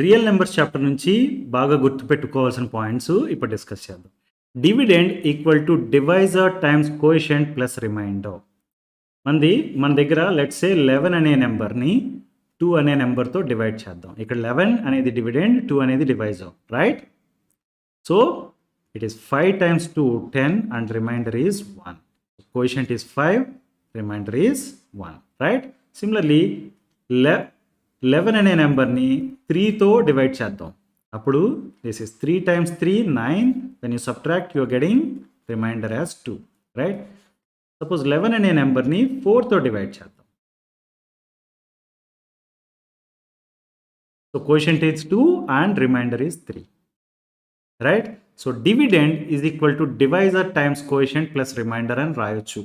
Real numbers chapter నుంచి బాగా గుర్తుపెట్టుకోవాల్సిన పాయింట్స్ ఇప్పుడు డిస్కస్ చేద్దాం. Dividend equal to divisor times coefficient plus remainder. మన దగ్గర లెట్స్ సే 11 అనే నెంబర్ని 2 అనే నెంబర్తో డివైడ్ చేద్దాం. ఇక్కడ 11 అనేది డివిడెండ్, 2 అనేది divisor, right? So it is 5 times 2 10 and remainder is 1. Quotient is 5, remainder is 1, right? Similarly 11 అనే నెంబర్ని 3తో డివైడ్ చేద్దాం. అప్పుడు this is 3 times 3 9. When you subtract you are getting remainder as 2, right? Suppose 11 అనే నెంబర్ని 4తో డివైడ్ చేద్దాం. So quotient is 2 and remainder is 3, right? So dividend is equal to divisor times coefficient plus remainder అని రాయొచ్చు,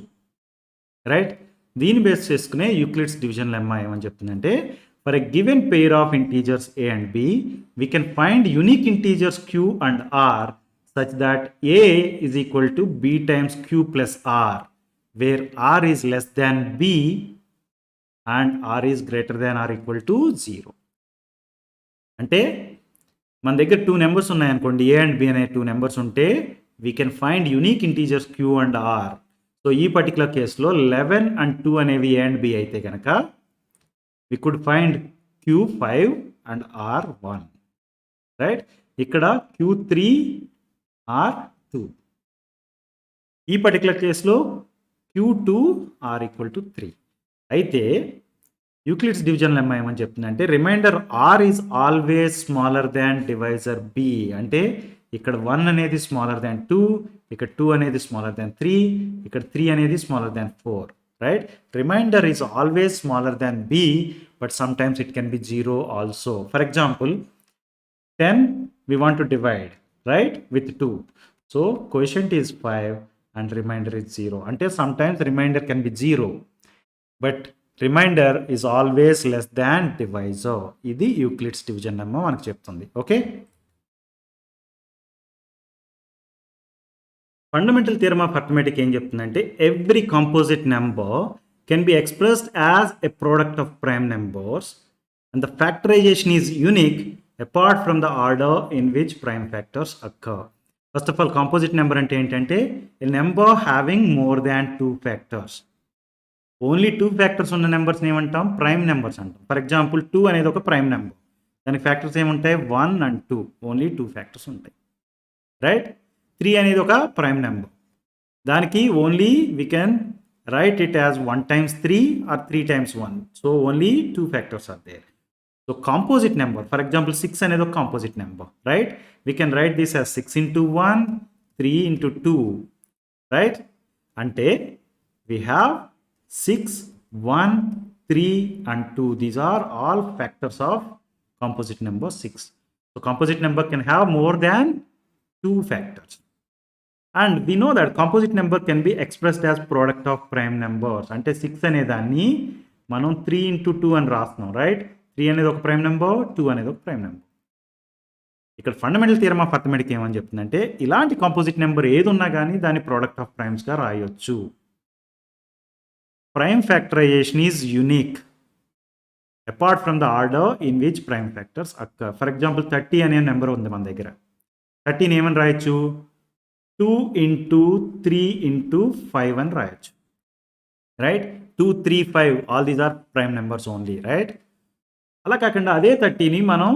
right? దీన్ని base చేసుకునే Euclid's division lemma ఏమని చెప్తుందంటే, for a given pair of integers a and b we can find unique integers q and r such that a is equal to b times q plus r, where r is less than b and r is greater than or equal to 0. అంటే మన దగ్గర 2 numbers ఉన్నాయనుకోండి, ఏ and B అనే 2 numbers ఉంటే we can find unique integers q and r. So ఈ particular కేసులో 11 and 2 అనేవి ఏ and b అయితే కనుక we could find q 5 and r 1, right? ఇక్కడ క్యూ 3 ఆర్ 2. ఈ పర్టికులర్ కేసులో క్యూ 2 ఆర్ ఈక్వల్ టు 3. అయితే యూక్లిడ్స్ డివిజన్ లెమ్మా ఏమని చెప్తుందంటే, remainder r is always smaller than divisor b. అంటే ఇక్కడ 1 అనేది స్మాలర్ దాన్ 2, ఇక్కడ 2 అనేది స్మాలర్ దాన్ 3, ఇక్కడ 3 అనేది smaller than 4, right? Remainder is always smaller than b, but sometimes it can be 0 also. For example 10 we want to divide, right, with 2. So quotient is 5 and remainder is 0. అంటే sometimes remainder can be 0, but remainder is always less than divisor. ఇది Euclid's division number మనకు చెప్తుంది. Okay, fundamental theorem of arithmetic ఏం చెప్తుందంటే, every composite number can be expressed as a product of prime numbers and the factorization is unique apart from the order in which prime factors occur. First of all composite number అంటే ఏంటంటే, a number having more than 2 factors. Only 2 factors ఉన్న నెంబర్స్ని ఏమంటాం? Prime numbers అంటాం. For example 2 అనేది ఒక prime number, దానికి factors ఏముంటాయి? 1 and 2, ఓన్లీ 2 ఫ్యాక్టర్స్ ఉంటాయి, రైట్? 3 అనేది ఒక ప్రైమ్ నెంబర్, దానికి only we can write it as 1 times 3 or 3 times 1, so only 2 factors are there. So composite number, for example 6 అనేది ఒక composite number, right? We can write this as 6 into 1, 3 into 2, right? అంటే we have 6, 1, 3 and 2. These are all factors of composite number 6. So composite number can have more than 2 factors. And we know that composite number can be expressed as product of prime numbers. అంటే 6 అనే దాన్ని మనం 3 into 2 అని రాస్తున్నాం, right? 3 అనేది ఒక prime number, 2 అనేది ఒక ప్రైమ్ నెంబర్. ఇక్కడ ఫండమెంటల్ థియరమ్ ఆఫ్ అర్థమెటిక్ ఏమని చెప్తుందంటే, ఇలాంటి కాంపోజిట్ నెంబర్ ఏది ఉన్నా కానీ దాన్ని ప్రోడక్ట్ ఆఫ్ ప్రైమ్స్గా రాయొచ్చు. Prime factorization is unique apart from the order in which prime factors occur. For example 30 అనే నెంబర్ ఉంది మన దగ్గర. 30 ఏమని రాయొచ్చు? 2 into 3 into 5 అని రాయొచ్చు, right? 2, 3, 5 all these are prime numbers only, right? అలా కాకుండా అదే 30ని మనం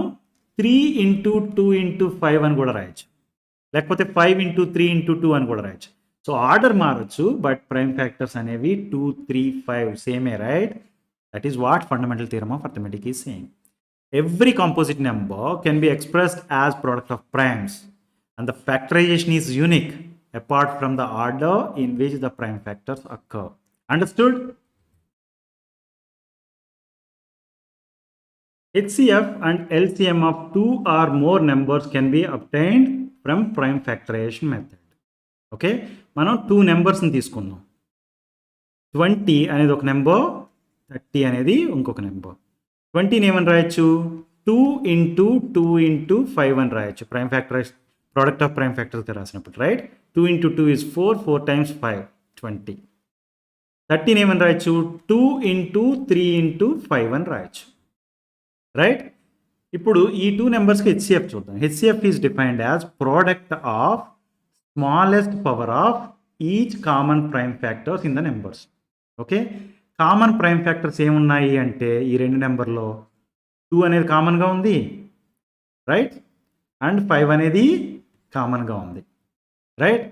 3 into 2 into 5 అని కూడా రాయొచ్చు, లేకపోతే 5 into 3 into 2 అని కూడా రాయొచ్చు. సో ఆర్డర్ మారచ్చు, బట్ ప్రైమ్ ఫ్యాక్టర్స్ అనేవి 2, 3, 5 సేమే, right? That is what fundamental theorem of arithmetic is saying. Every composite number can be expressed as product of primes and the factorization is unique apart from the order in which the prime factors occur. Understood? HCF and LCM of 2 or more numbers can be obtained from prime factorization method. Okay, మనం 2 నెంబర్స్ని తీసుకుందాం. 20 అనేది ఒక number, 30 అనేది ఇంకొక number. 20ని ఏమని రాయొచ్చు? 2 into 2 into 5 అని రాయొచ్చు, prime factorize product of prime ఫ్యాక్టర్స్గా రాసినప్పుడు, రైట్? 2 into 2 is 4, 4 times 5 20. 30ని ఏమని రాయొచ్చు? 2 into 3 into 5 అని రాయొచ్చు, రైట్? ఇప్పుడు ఈ 2 నెంబర్స్కి హెచ్సిఎఫ్ చూద్దాం. HCF is defined as product of smallest power of each common prime factors in the numbers. Okay, common prime factors ఏమున్నాయి అంటే ఈ రెండు నెంబర్లో 2 అనేది కామన్గా ఉంది, రైట్, అండ్ 5 అనేది కామన్గా ఉంది, రైట్.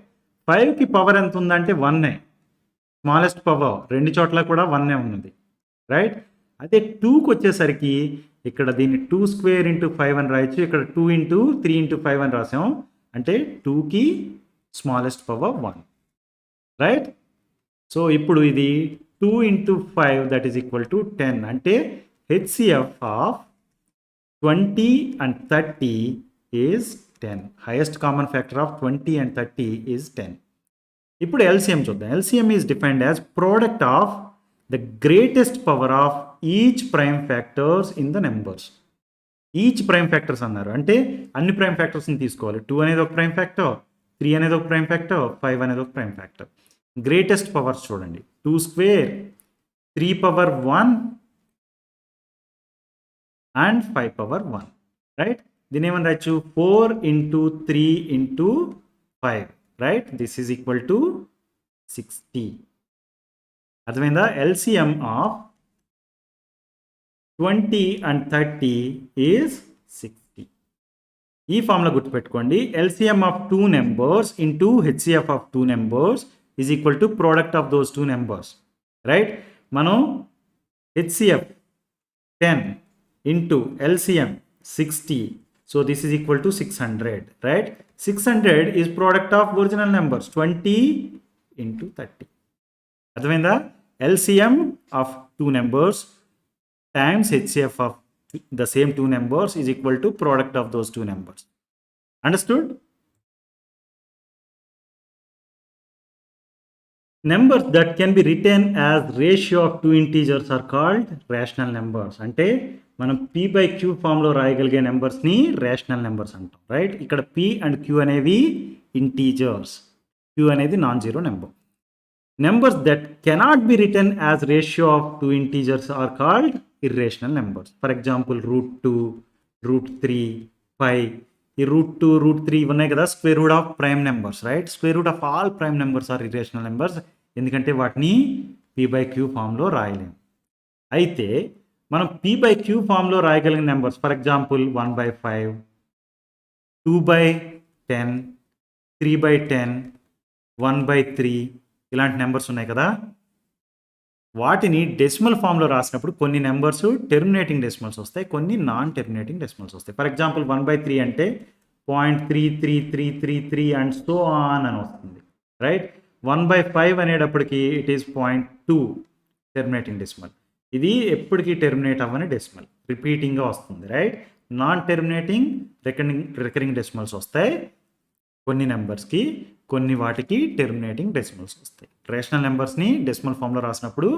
5కి పవర్ ఎంత ఉందంటే 1, స్మాలెస్ట్ పవర్ రెండు చోట్ల కూడా 1 ఉన్నది, రైట్. అదే 2కి వచ్చేసరికి ఇక్కడ దీన్ని 2 స్క్వేర్ ఇంటూ 5 అని రాయొచ్చు, ఇక్కడ 2 ఇంటూ 3 ఇంటూ 5 అని రాసాం, అంటే 2కి స్మాలెస్ట్ పవర్ 1, రైట్. సో ఇప్పుడు ఇది 2 into 5 that is equal to 10, అంటే HCF of 20 and 30 is 10. Highest common factor of 20 and 30 is 10. ఇప్పుడు ఎల్సిఎం చూద్దాం. LCM is defined as product of the greatest power of each prime factors in the numbers. Each prime factors అన్నారు అంటే అన్ని prime ఫ్యాక్టర్స్ని తీసుకోవాలి. 2 అనేది ఒక prime factor, 3 అనేది ఒక ప్రైమ్ ఫ్యాక్టర్, 5 అనేది ఒక ప్రైమ్ ఫ్యాక్టర్. గ్రేటెస్ట్ పవర్స్ చూడండి, 2 square, 3 power 1 and 5 power 1, right. దీని ఏమని రాయొచ్చు 4 into 3 into 5, right. This is equal to 60. అర్థమైందా? LCM of 20 and 30 is 60. ఈ ఫార్ములా గుర్తుపెట్టుకోండి. LCM of 2 numbers into HCF of 2 numbers is equal to product of those 2 numbers, right. మనం HCF 10 into LCM 60, so this is equal to 600, right. 600 is product of original numbers 20 into 30. అర్థమైందా? LCM of 2 numbers times HCF of the same 2 numbers is equal to product of those 2 numbers. Understood? Numbers that can be written as ratio of 2 integers are called rational numbers. అంటే మనం p by q ఫామ్లో రాయగలిగే నెంబర్స్ని rational numbers అంటాం, right. ఇక్కడ p and q అనేవి integers, q అనేది non zero number. Numbers that cannot be written as ratio of 2 integers are called irrational numbers. For example √2, √3, 5. ఈ √2, √3 ఉన్నాయి కదా, square root of prime numbers, right. Square root of all prime numbers are irrational numbers, ఎందుకంటే వాటిని p by q ఫామ్లో రాయలేము. అయితే మనం p by q ఫామ్లో రాయగలిగిన numbers, for example 1/5, 2/10, 3/10, 1/3 ఇలాంటి నెంబర్స్ ఉన్నాయి కదా, వాటిని డెసిమల్ ఫామ్లో రాసినప్పుడు కొన్ని నెంబర్స్ టెర్మినేటింగ్ డెసిమల్స్ వస్తాయి, కొన్ని నాన్ టెర్మినేటింగ్ డెసిమల్స్ వస్తాయి. ఫర్ ఎగ్జాంపుల్ 1/3 అంటే 0.33333 అండ్ సో ఆన్ అని వస్తుంది, రైట్. 1/5 అనేటప్పటికి ఇట్ ఈస్ 0.2 టెర్మినేటింగ్ డెసిమల్. ఇది ఎప్పటికీ టెర్మినేట్ అవ్వని డెసిమల్, రిపీటింగ్గా వస్తుంది, right. Non terminating recurring decimals వస్తాయి కొన్ని నెంబర్స్కి, కొన్ని వాటికి టెర్మినేటింగ్ డెసిమల్స్ వస్తాయి. రేషనల్ నెంబర్స్ని డెసిమల్ ఫామ్లో రాసినప్పుడు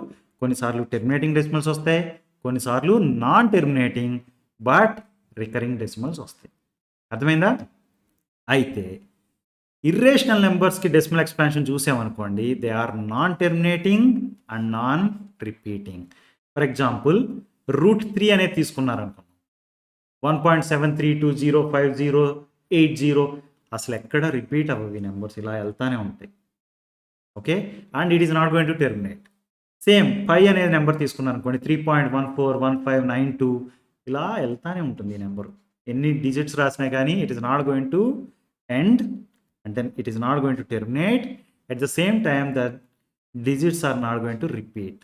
కొన్నిసార్లు టెర్మినేటింగ్ డెసిమల్స్ వస్తాయి, కొన్నిసార్లు non terminating but recurring decimals వస్తాయి. అర్థమైందా? అయితే ఇర్రేషనల్ నెంబర్స్కి డెసిమల్ ఎక్స్పాన్షన్ చూసామనుకోండి, they are non terminating and non repeating. For example √3 అనేది తీసుకున్నారనుకున్నాం, 1.73205080 అసలు ఎక్కడ రిపీట్ అవ్వవి నెంబర్స్, ఇలా వెళ్తానే ఉంటాయి, okay. And it is not going to terminate. Same 5 అనేది నెంబర్ తీసుకున్నాను అనుకోండి, 3.141592 ఇలా వెళ్తానే ఉంటుంది ఈ నెంబరు. ఎన్ని డిజిట్స్ రాసినా కానీ it is not going to end and then it is not going to terminate. At the same time the digits are not going to repeat,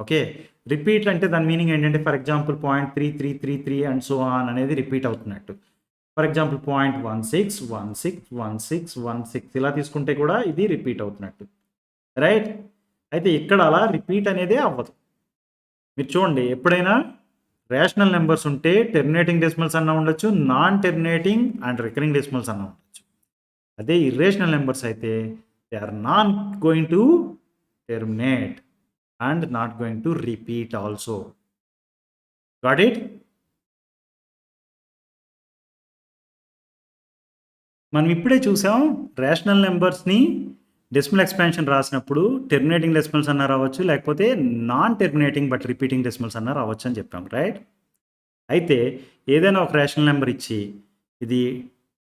okay. Repeat అంటే దాని మీనింగ్ ఏంటంటే, for example 0.3333 and so on అనేది repeat అవుతున్నట్టు. For example 0.16161616 ఇలా తీసుకుంటే కూడా ఇది repeat అవుతున్నట్టు, రైట్. అయితే ఇక్కడ అలా రిపీట్ అనేదే అవ్వదు. మీరు చూడండి, ఎప్పుడైనా రేషనల్ నెంబర్స్ ఉంటే టెర్మినేటింగ్ డెసిమల్స్ అన్నా ఉండొచ్చు, non terminating and recurring decimals అన్నా ఉండొచ్చు. అదే ఇర్రేషనల్ నెంబర్స్ అయితే they are not going to terminate and not going to repeat also. Got it? మనం ఇప్పుడే చూసాం రేషనల్ నెంబర్స్ని డెసిమల్ ఎక్స్పాన్షన్ రాసినప్పుడు టెర్మినేటింగ్ డెసిమల్స్ అన్నా రావచ్చు, లేకపోతే non terminating but repeating decimals అన్నా రావచ్చు అని చెప్పాం, రైట్. అయితే ఏదైనా ఒక రేషనల్ నెంబర్ ఇచ్చి ఇది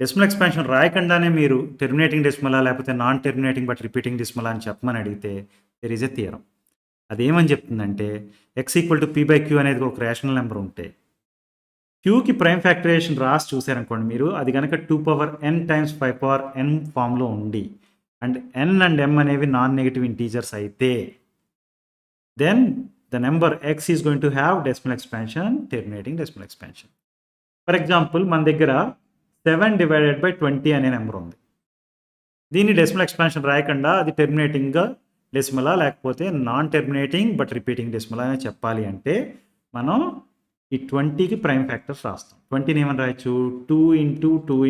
డెసిమల్ ఎక్స్పాన్షన్ రాయకుండానే మీరు టెర్మినేటింగ్ డెసిమలా లేకపోతే నాన్ టెర్మినేటింగ్ బట్ రిపీటింగ్ డెసిమలా అని చెప్పమని అడిగితే దెర్ ఈజ్ ఎ థియరం. అదేమని చెప్తుందంటే x equal to p by q అనేది ఒక రేషనల్ నెంబర్ ఉంటే క్యూకి ప్రైమ్ ఫ్యాక్టరైజేషన్ రాసి చూసారనుకోండి మీరు, అది కనుక 2n టైమ్స్ 5n ఫామ్లో ఉండి అండ్ n అండ్ m అనేవి నాన్ నెగటివ్ ఇంటీజర్స్ అయితే then the number x is going to have decimal expansion, terminating decimal expansion. For example మన దగ్గర 7/20 అనే నెంబర్ ఉంది. దీన్ని డెసిమల్ ఎక్స్పాన్షన్ రాయకుండా అది టెర్మినేటింగ్గా డెసిమలా లేకపోతే నాన్ టెర్మినేటింగ్ బట్ రిపీటింగ్ డెసిమలా అని చెప్పాలి అంటే మనం ఈ 20కి ప్రైమ్ ఫ్యాక్టర్స్ రాస్తాం. 20ని ఏమని రాయొచ్చు, 2 × 2 ×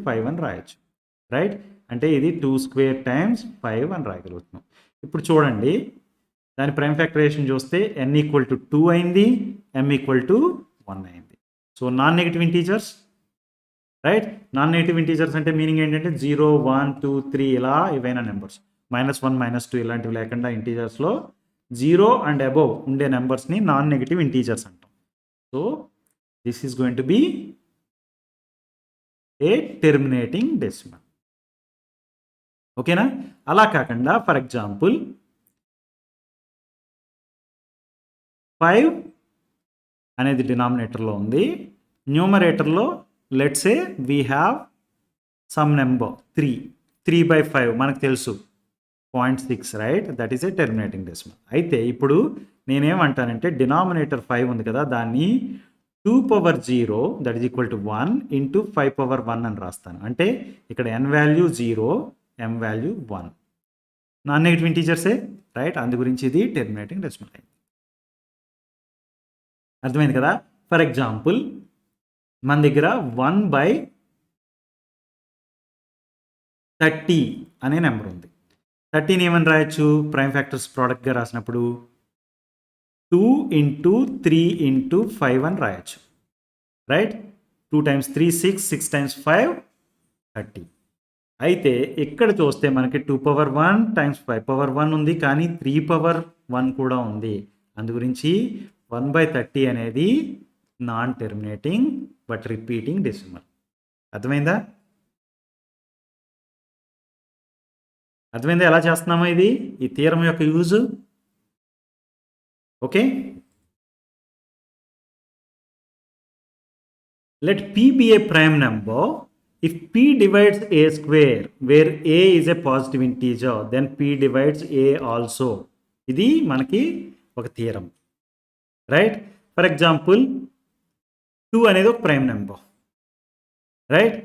5 అని రాయొచ్చు, రైట్? అంటే ఇది 2² టైమ్స్ 5 అని రాయగలుగుతున్నాం. ఇప్పుడు చూడండి, దాని ప్రైమ్ ఫ్యాక్టరైజేషన్ చూస్తే n ఈక్వల్ టు 2 అయింది, m ఈక్వల్ టు 1 అయింది. So non negative integers, right? Non negative integers అంటే మీనింగ్ ఏంటంటే 0, 1, 2, 3 ఇలా ఏవైనా నెంబర్స్, -1, -2 ఇలాంటివి లేకుండా ఇంటీజర్స్లో 0 అండ్ అబోవ్ ఉండే నెంబర్స్ని నాన్ నెగటివ్ ఇంటీజర్స్ అంటాం. So this is going to be a terminating decimal. ఓకేనా? అలా కాకుండా ఫర్ ఎగ్జాంపుల్ 5 అనేది డినామినేటర్లో ఉంది, న్యూమరేటర్లో let's say we have some number 3/5 మనకు తెలుసు 0.6, right? That is a terminating decimal. అయితే ఇప్పుడు నేనేమంటానంటే డినామినేటర్ 5 ఉంది కదా, దాన్ని 2/0 దట్ ఈజ్ ఈక్వల్ టు 1 × 5/1 అని రాస్తాను. అంటే ఇక్కడ n value 0, m value 1, non negative ఇంటీజర్సే, రైట్? అందు గురించి ఇది టెర్మినేటింగ్ డెసిమల్ అయింది. అర్థమైంది కదా? ఫర్ ఎగ్జాంపుల్ మన దగ్గర 1/30 అనే నెంబర్ ఉంది. 30ని ఏమని రాయొచ్చు, ప్రైమ్ ఫ్యాక్టర్స్ ప్రోడక్ట్గా రాసినప్పుడు 2 × 3 × 5 అని రాయొచ్చు, రైట్? 2 × 3 6, 6 × 5 30. అయితే ఇక్కడ చూస్తే మనకి 2/1 × 5/1 ఉంది, కానీ 3/1 కూడా ఉంది. అందు గురించి 1/30 అనేది non terminating but repeating decimal. అర్థమైందా? ఎలా చేస్తున్నామో ఇది ఈ థియరం యొక్క use. Okay, let p be a prime number if p divides a square where a is a positive integer then p divides a also. ఇది మనకి ఒక థియరం, రైట్? ఫర్ ఎగ్జాంపుల్ 2 అనేది ఒక prime number, right?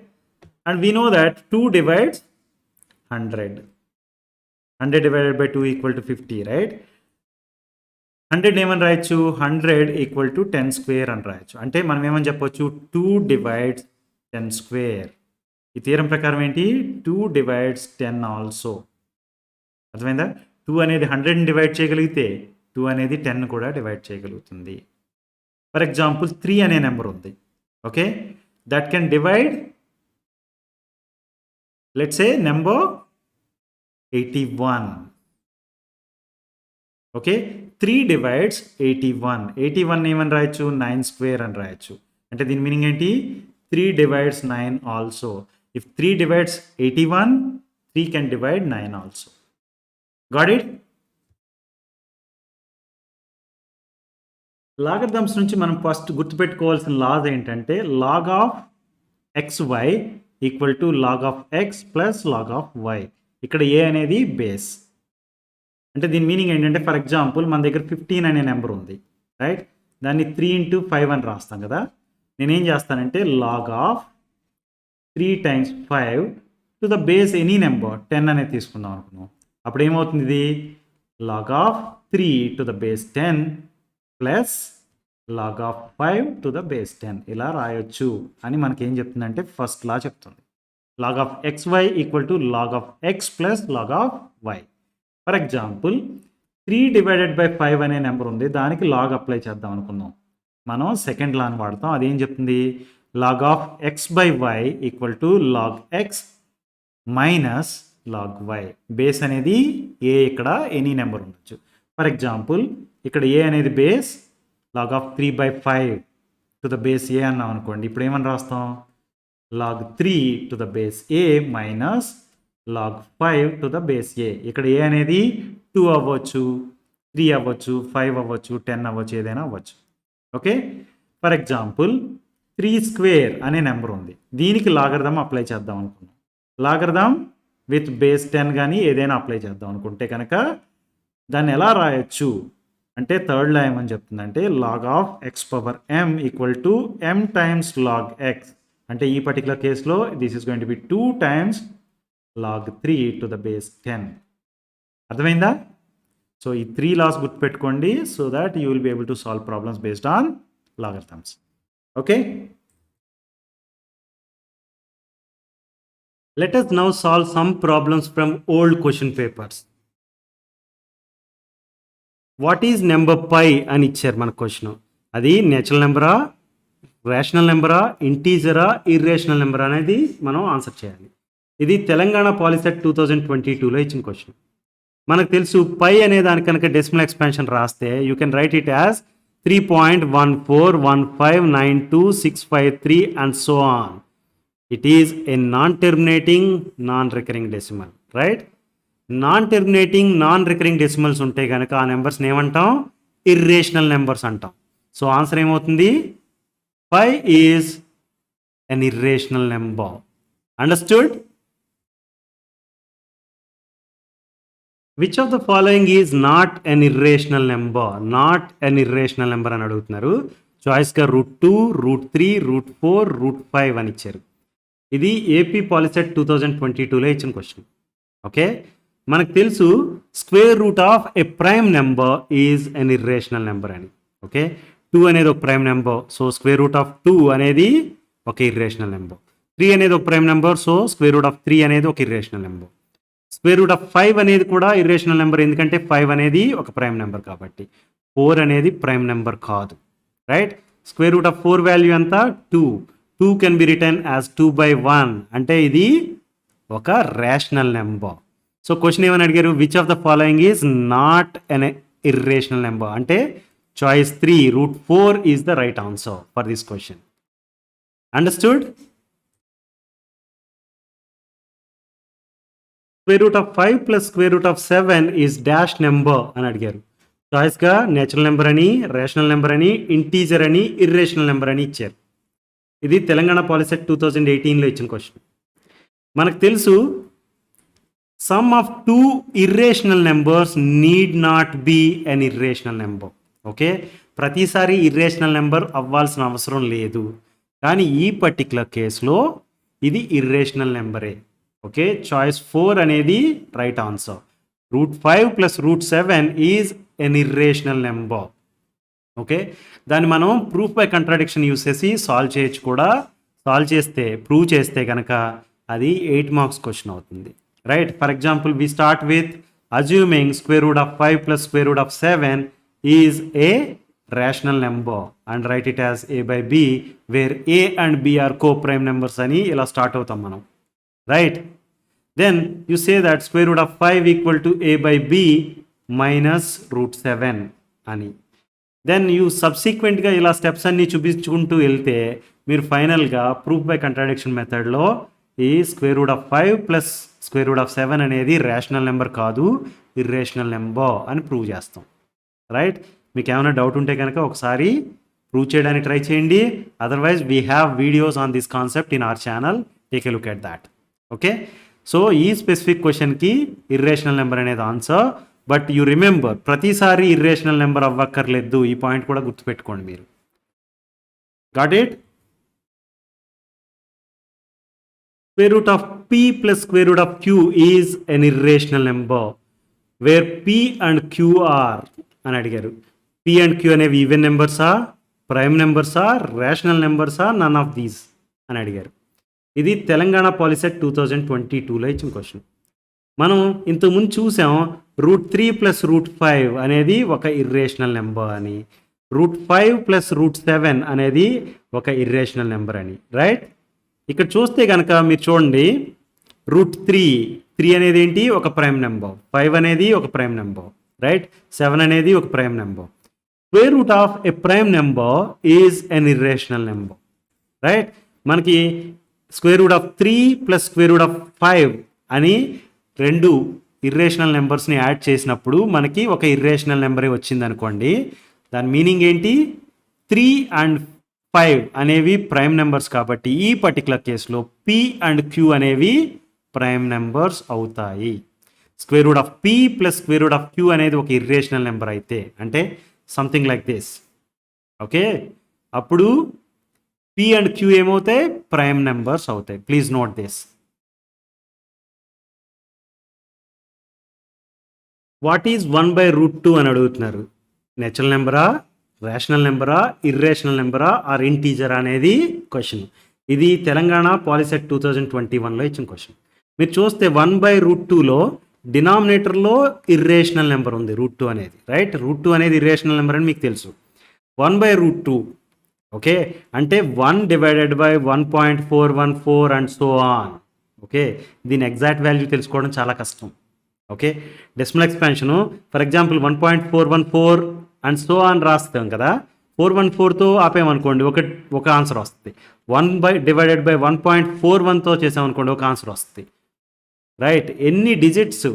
And we know that 2 divides 100. 100 divided by 2 equal to 50, right? 100 ఏమని రాయొచ్చు, 100 equal to 10² అని రాయొచ్చు. అంటే మనం ఏమని చెప్పొచ్చు, 2 divides 10². ఈ థియరం ప్రకారం ఏంటి, 2 divides 10 ఆల్సో. అర్థమైందా? 2 అనేది 100ని డివైడ్ చేయగలిగితే 2 అనేది 10 కూడా డివైడ్ చేయగలుగుతుంది. ఫర్ ఎగ్జాంపుల్ 3 అనే నెంబర్ ఉంది, okay? That can divide let's say number 81. Okay, 3 divides 81. 81 ఏమని రాయొచ్చు, 9² అని రాయొచ్చు. అంటే దీని మీనింగ్ ఏంటి, 3 divides 9 also. If 3 divides 81, 3 can divide 9 also. Got it? Logarithms నుంచి మనం ఫస్ట్ గుర్తుపెట్టుకోవాల్సిన లాస్ ఏంటంటే log of xy equal to log of x plus log of y. ఇక్కడ ఏ అనేది బేస్. అంటే దీని మీనింగ్ ఏంటంటే ఫర్ ఎగ్జాంపుల్ మన దగ్గర 15 అనే నెంబర్ ఉంది, రైట్? దాన్ని 3 × 5 అని రాస్తాం కదా. నేనేం చేస్తానంటే log of 3 × 5 to the base any number 10 అనేది తీసుకుందాం అనుకున్నాం. అప్పుడు ఏమవుతుంది, ఇది log of 3 to the base 10 plus log of 5 to the base 10 ఇలా రాయొచ్చు అని మనకి ఏం చెప్తుందంటే ఫస్ట్ లా చెప్తుంది. Log of xy equal to log of x plus log of y. For example 3 divided by 5 అనే నెంబర్ ఉంది, దానికి లాగ్ అప్లై చేద్దాం అనుకుందాం. మనం సెకండ్ లాని వాడతాం. అదేం చెప్తుంది, log of x/y equal to log x minus log y. Base అనేది ఏ, ఇక్కడ ఎనీ నెంబర్ ఉండొచ్చు. ఫర్ ఎగ్జాంపుల్ ఇక్కడ ఏ అనేది base, log of 3/5 to the base a అన్నాం అనుకోండి, ఇప్పుడు ఏమని రాస్తాం, log 3 to the base a minus log 5 to the base a. ఇక్కడ ఏ అనేది 2 అవ్వచ్చు, 3 అవ్వచ్చు, 5 అవ్వచ్చు, 10 అవ్వచ్చు, ఏదైనా అవ్వచ్చు. ఓకే, ఫర్ ఎగ్జాంపుల్ 3 స్క్వేర్ అనే నెంబర్ ఉంది, దీనికి లాగరిథం అప్లై చేద్దాం అనుకున్నాం. లాగరిథం విత్ బేస్ 10 కానీ ఏదైనా అప్లై చేద్దాం అనుకుంటే కనుక దాన్ని ఎలా రాయొచ్చు అంటే థర్డ్ లా ఏమని చెప్తుందంటే log of x power m equal to m times log x. అంటే ఈ పర్టికులర్ కేసులో this is going to be 2 times log 3 to the base 10. అర్థమైందా? సో ఈ 3 లాస్ గుర్తుపెట్టుకోండి, so that you will be able to solve problems based on logarithms. Okay, let us now solve some problems from old question papers. What is number pi అని ఇచ్చారు మన question. అది natural నెంబరా, rational నెంబరా, ఇంటీజరా, irrational number అనేది మనం answer చేయాలి. ఇది తెలంగాణ పాలిసెట్ 2022లో ఇచ్చిన క్వశ్చన్. మనకు తెలుసు పై అనే దాని కనుక డెసిమల్ ఎక్స్పాన్షన్ రాస్తే you can write it as 3.141592653 and so on. It is a non-terminating, non-recurring decimal, right? Non-terminating, non-recurring decimals ఉంటే కనుక ఆ నెంబర్స్ని ఏమంటాం, ఇర్రేషనల్ నెంబర్స్ అంటాం. సో ఆన్సర్ ఏమవుతుంది, 5 is an irrational number. Understood? Which of the following is not an irrational number? Not an irrational number అని అడుగుతున్నారు. చాయిస్గా √2, √3, √4, √5 అని ఇచ్చారు. ఇది ఏపీ పాలిసెట్ 2022లో ఇచ్చిన క్వశ్చన్. ఓకే, మనకు తెలుసు square root of A prime number is an irrational number అని. Okay, 2 అనేది ఒక prime number, so square root of 2 అనేది ఒక ఇర్రేషనల్ నెంబర్. 3 అనేది ఒక prime number, so square root of 3 అనేది ఒక irrational number. Square root of 5 అనేది కూడా ఇర్రేషనల్ నెంబర్, ఎందుకంటే 5 అనేది ఒక ప్రైమ్ నెంబర్ కాబట్టి. 4 అనేది ప్రైమ్ నెంబర్ కాదు, right? Square root of 4 value ఎంత, 2. 2 కెన్ బి రిటర్న్ యాజ్ 2/1, అంటే ఇది ఒక రేషనల్ నెంబర్. సో క్వశ్చన్ ఏమని అడిగారు, which of the following is not an irrational number అంటే choice 3 √4 is the right answer for this question. Understood? Square root of 5 plus square root of 7 is dash number అని అడిగారు. చాయిస్గా natural number అని, rational number అని, integer అని, irrational number అని ఇచ్చారు. ఇది తెలంగాణ పాలిసెట్ 2018లో ఇచ్చిన క్వశ్చన్. మనకు తెలుసు sum of 2 irrational numbers need not be an irrational number. Okay, ప్రతిసారి ఇర్రేషనల్ నెంబర్ అవ్వాల్సిన అవసరం లేదు, కానీ ఈ పర్టికులర్ కేసులో ఇది ఇర్రేషనల్ నెంబరే. ఓకే, చాయిస్ 4 అనేది right answer. √5 plus √7 is an irrational number. Okay, దాన్ని మనం ప్రూఫ్ బై కంట్రాడిక్షన్ యూస్ చేసి సాల్వ్ చేయొచ్చు కూడా. సాల్వ్ చేస్తే, ప్రూవ్ చేస్తే కనుక అది 8 మార్క్స్ క్వశ్చన్ అవుతుంది, right? For example we start with assuming square root of 5 plus square root of 7 is a rational number and write it as a/b where a and b are coprime numbers అని ఇలా start అవుతాం మనం, right? Then you say that square root of 5 equal to a/b minus √7 అని. Then you సబ్సిక్వెంట్గా ఇలా steps అన్నీ చూపించుకుంటూ వెళ్తే మీరు ఫైనల్గా ప్రూఫ్ బై కంట్రాడిక్షన్ మెథడ్లో ఈ square root of 5 plus square root of 7 అనేది రేషనల్ నెంబర్ కాదు, ఇర్రేషనల్ నెంబర్ అని ప్రూవ్ చేస్తాం, రైట్? మీకు ఏమైనా డౌట్ ఉంటే కనుక ఒకసారి ప్రూవ్ చేయడానికి ట్రై చేయండి. Otherwise we have videos on this concept in our channel, take a look at that. Okay, so ఈ స్పెసిఫిక్ క్వశ్చన్కి ఇర్రేషనల్ నెంబర్ అనేది ఆన్సర్. బట్ యూ రిమెంబర్, ప్రతిసారి ఇర్రేషనల్ నెంబర్ అవ్వక్కర్లేదు, ఈ పాయింట్ కూడా గుర్తుపెట్టుకోండి మీరు. Got it? Square root of p plus square root of q is an irrational number where p and q are అని అడిగారు. p అండ్ q అనేవి ఈవెన్ నెంబర్సా, ప్రైమ్ నెంబర్సా, రేషనల్ నెంబర్సా, నన్ ఆఫ్ దీస్ అని అడిగారు. ఇది తెలంగాణ పాలిసెట్ 2022లో ఇచ్చిన క్వశ్చన్. మనం ఇంతకుముందు చూసాం √3 ప్లస్ √5 అనేది ఒక ఇర్రేషనల్ నెంబర్ అని, √5 ప్లస్ √7 అనేది ఒక ఇర్రేషనల్ నెంబర్ అని, రైట్? ఇక్కడ చూస్తే కనుక మీరు చూడండి, √3 అనేది ఏంటి, ఒక ప్రైమ్ నెంబర్. 5 అనేది ఒక ప్రైమ్ నెంబర్, రైట్? 7 అనేది ఒక prime number. Square root of a prime number is an irrational number, right? మనకి square root of 3 plus square root of 5 అని రెండు ఇర్రేషనల్ నెంబర్స్ని యాడ్ చేసినప్పుడు మనకి ఒక ఇర్రేషనల్ నెంబరే వచ్చింది అనుకోండి. దాని మీనింగ్ ఏంటి? 3 అండ్ 5 అనేవి ప్రైమ్ నెంబర్స్ కాబట్టి ఈ పర్టికులర్ కేసులో P అండ్ Q అనేవి ప్రైమ్ నెంబర్స్ అవుతాయి. Square root of P plus square root of Q అనేది ఒక ఇర్రేషనల్ నెంబర్ అయితే, అంటే సంథింగ్ లైక్ దిస్, ఓకే, అప్పుడు P అండ్ Q ఏమవుతాయి? ప్రైమ్ నెంబర్స్ అవుతాయి. Please note this. What is 1/√2 అని అడుగుతున్నారు. నేచురల్ నెంబరా, రేషనల్ నెంబరా, ఇర్రేషనల్ నెంబరా ఆర్ ఇంటీజర్ అనేది క్వశ్చన్. ఇది తెలంగాణ పాలిసెట్ 2021లో ఇచ్చిన క్వశ్చన్. మీరు చూస్తే 1/√2లో డినామినేటర్లో ఇర్రేషనల్ నెంబర్ ఉంది, √2 అనేది, రైట్? √2 అనేది ఇర్రేషనల్ నెంబర్ అని మీకు తెలుసు. 1/√2, ఓకే, అంటే 1 divided by 1.414 and so on. Okay, దీని ఎగ్జాక్ట్ వాల్యూ తెలుసుకోవడం చాలా కష్టం. Okay, decimal expansion for example 1.414 and so on రాస్తాం కదా, 414తో ఆపేమనుకోండి ఒక ఆన్సర్ వస్తుంది. 1 డివైడెడ్ బై 1.41తో చేసామనుకోండి ఒక ఆన్సర్ వస్తుంది, రైట్? ఎన్ని డిజిట్స్,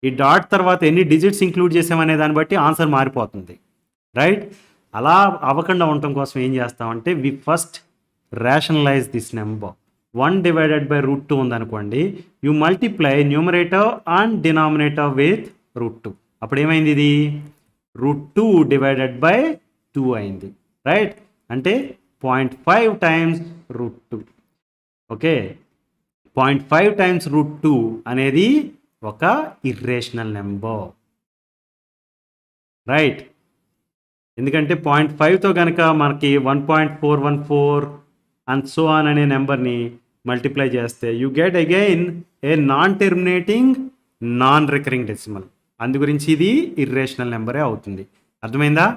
ఈ డాట్ తర్వాత ఎన్ని డిజిట్స్ ఇంక్లూడ్ చేసామనే దాన్ని బట్టి ఆన్సర్ మారిపోతుంది, రైట్? అలా అవ్వకుండా ఉండటం కోసం ఏం చేస్తామంటే we first rationalize this number. 1 divided by √2 ఉందనుకోండి, you multiply numerator and denominator with √2. అప్పుడు ఏమైంది? ఇది √2 డివైడెడ్ బై 2 అయింది, రైట్? అంటే 0.5 టైమ్స్ √2. ఓకే, 0.5 టైమ్స్ √2 అనేది ఒక ఇర్రేషనల్ నెంబర్, రైట్? ఎందుకంటే 0.5తో కనుక మనకి 1.414 అండ్ సో ఆన్ అనే నెంబర్ని మల్టిప్లై చేస్తే you get again A non terminating non recurring decimal. అందు గురించి ఇది ఇర్రేషనల్ నెంబరే అవుతుంది. అర్థమైందా?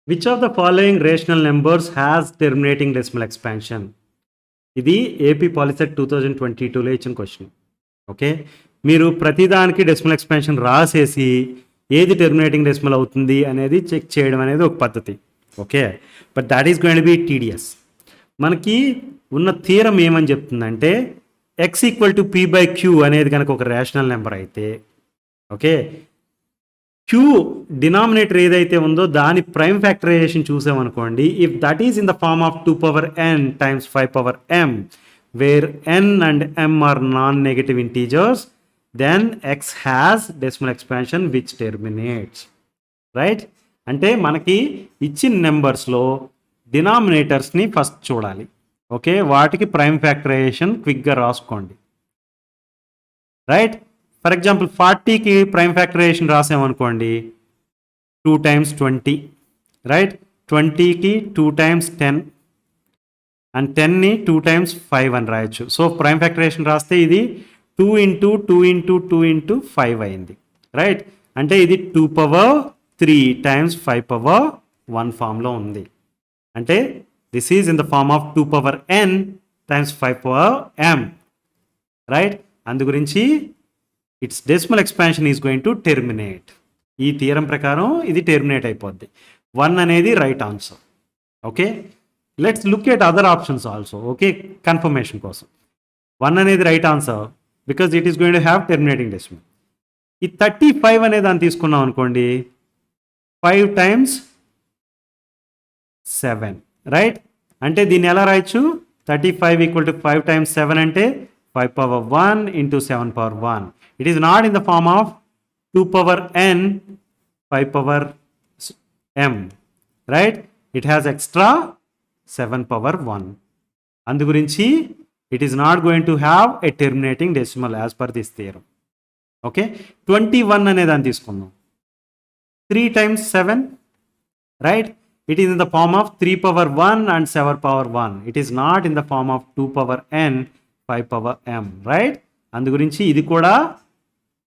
Which of the following rational numbers has terminating decimal expansion? ఇది ఏపీ పాలిసెట్ 2022లో ఇచ్చిన క్వశ్చన్. ఓకే, మీరు ప్రతిదానికి డెసిమల్ ఎక్స్పాన్షన్ రాసేసి ఏది టెర్మినేటింగ్ డెసిమల్ అవుతుంది అనేది చెక్ చేయడం అనేది ఒక పద్ధతి. Okay, but that is going to be tedious. మనకి ఉన్న థియరం ఏమని చెప్తుందంటే x ఈక్వల్ టు P/Q అనేది కనుక ఒక రేషనల్ నెంబర్ అయితే, ఓకే, Q డినామినేటర్ ఏదైతే ఉందో దాని ప్రైమ్ ఫ్యాక్టరైజేషన్ చూసామనుకోండి, if that is in the form of 2n times 5m where n and m are non negative integers, then x has decimal expansion which terminates, right? అంటే మనకి ఇచ్చిన నెంబర్స్లో డినామినేటర్స్ని first చూడాలి. ఓకే, వాటికి ప్రైమ్ ఫ్యాక్టరైజేషన్ క్విక్గా రాసుకోండి, రైట్? ఫర్ ఎగ్జాంపుల్ 40కి ప్రైమ్ ఫ్యాక్టరైజేషన్ రాసామనుకోండి 2 times 20, రైట్? 20కి 2 times 10 అండ్ 10ని 2 times 5 అని రాయొచ్చు. సో ప్రైమ్ ఫ్యాక్టరైజేషన్ రాస్తే ఇది 2 into 2 into 2 into 5 అయింది, రైట్? అంటే ఇది 2^3 times 5^1 ఫామ్లో ఉంది. అంటే this is in the form of 2n times 5m, right? అందు గురించి it's decimal expansion is going to terminate. ఈ థియరం ప్రకారం ఇది టెర్మినేట్ అయిపోద్ది. 1 అనేది right answer. Okay, let's look at other options also. Okay, confirmation కోసం 1 అనేది right answer because it is going to have terminating decimal. ఈ 35 అనే దాన్ని తీసుకున్నాం అనుకోండి, 5 times 7, రైట్? అంటే దీన్ని ఎలా రాయొచ్చు? 35 ఈక్వల్ టు 5 times 7 అంటే 5^1 into 7^1. It is not in the form of 2n 5m, right? It has extra 7^1. అందు గురించి it is not going to have a terminating decimal as per this theorem. Okay, 21 అనే దాన్ని తీసుకుందాం. 3 times 7, right? It is in the form of 3^1 and 7^1. It is not in the form of 2n 5m, right? అందు గురించి ఇది కూడా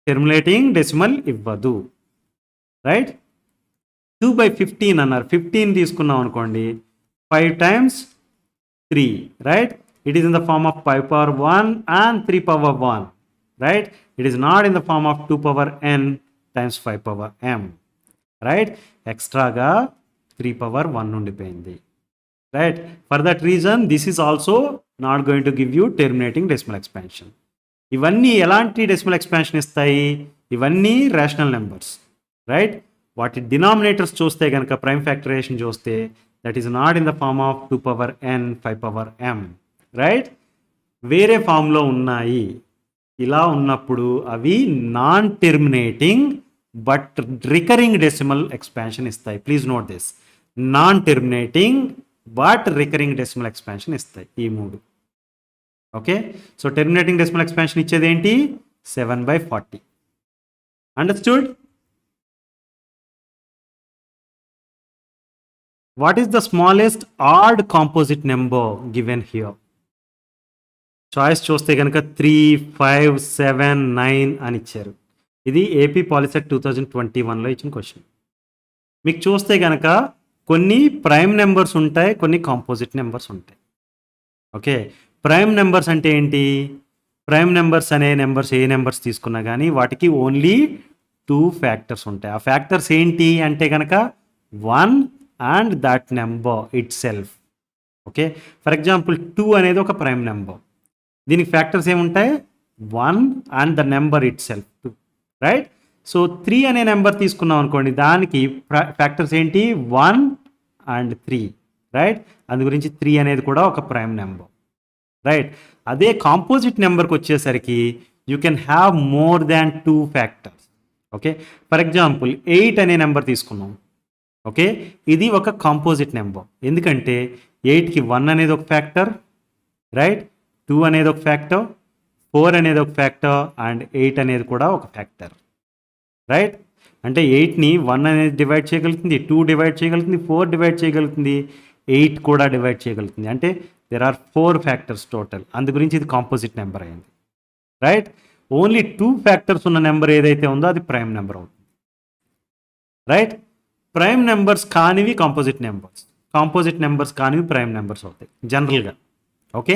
terminating decimal ఇవ్వదు, right? 2/15 అన్నారు. 15 తీసుకున్నాం అనుకోండి 5 times 3, right? It is in the form of 5^1 and 3^1, right? It is not in the form of 2n times 5 power m, right? ఎక్స్ట్రాగా 3 power 1 ఉండిపోయింది, right? For that reason this is also not going to give you terminating decimal expansion. ఇవన్నీ ఎలాంటి decimal expansion ఇస్తాయి? ఇవన్నీ rational numbers, right? వాటి denominators చూస్తే కనుక prime factorization చూస్తే that is not in the form of 2 power n 5 power m, right? వేరే ఫామ్లో ఉన్నాయి. ఇలా ఉన్నప్పుడు అవి non terminating but recurring decimal expansion ఇస్తాయి. Please note this, non terminating but recurring decimal expansion ఇస్తాయి ఈ మూడు. Okay, so terminating decimal expansion ఇచ్చేది ఏంటి? 7/40. Understood? What is the smallest odd composite number given here? Choice చూస్తే కనుక 3, 5, 7, 9 అని ఇచ్చారు. ఇది ఏపీ పాలిసెట్ 2021లో ఇచ్చిన క్వశ్చన్. మీకు చూస్తే కనుక కొన్ని ప్రైమ్ నెంబర్స్ ఉంటాయి, కొన్ని కాంపోజిట్ నెంబర్స్ ఉంటాయి. ఓకే, ప్రైమ్ నెంబర్స్ అంటే ఏంటి? ప్రైమ్ నెంబర్స్ అనే నెంబర్స్ ఏ నెంబర్స్ తీసుకున్నా కానీ వాటికి ఓన్లీ 2 ఫ్యాక్టర్స్ ఉంటాయి. ఆ ఫ్యాక్టర్స్ ఏంటి అంటే కనుక 1 and that number it self. Okay, for example 2 అనేది ఒక ప్రైమ్ నెంబర్. దీనికి ఫ్యాక్టర్స్ ఏముంటాయి? 1 and the number it self, right? So 3 అనే నెంబర్ తీసుకున్నాం అనుకోండి, దానికి ఫ్యాక్టర్స్ ఏంటి? 1 అండ్ 3, రైట్? అందు గురించి 3 అనేది కూడా ఒక ప్రైమ్ నెంబర్, రైట్? అదే కాంపోజిట్ నెంబర్కి వచ్చేసరికి you can have more than 2 factors. Okay, for example 8 అనే నెంబర్ తీసుకున్నాం. ఓకే, ఇది ఒక కాంపోజిట్ నెంబర్, ఎందుకంటే 8కి 1 అనేది ఒక ఫ్యాక్టర్, రైట్? 2 అనేది ఒక ఫ్యాక్టర్, 4 అనేది ఒక ఫ్యాక్టర్ అండ్ 8 అనేది కూడా ఒక ఫ్యాక్టర్, రైట్? అంటే 8ని 1 అనేది డివైడ్ చేయగలుగుతుంది, 2 డివైడ్ చేయగలుగుతుంది, 4 డివైడ్ చేయగలుగుతుంది, 8 కూడా డివైడ్ చేయగలుగుతుంది. అంటే దెర్ ఆర్ 4 ఫ్యాక్టర్స్ టోటల్. అందు గురించి ఇది కాంపోజిట్ నెంబర్ అయింది, రైట్? ఓన్లీ 2 ఫ్యాక్టర్స్ ఉన్న నెంబర్ ఏదైతే ఉందో అది ప్రైమ్ నెంబర్ అవుతుంది, రైట్? ప్రైమ్ నెంబర్స్ కానివి కాంపోజిట్ నెంబర్స్, కాంపోజిట్ నెంబర్స్ కానివి ప్రైమ్ నెంబర్స్ అవుతాయి జనరల్గా. ఓకే,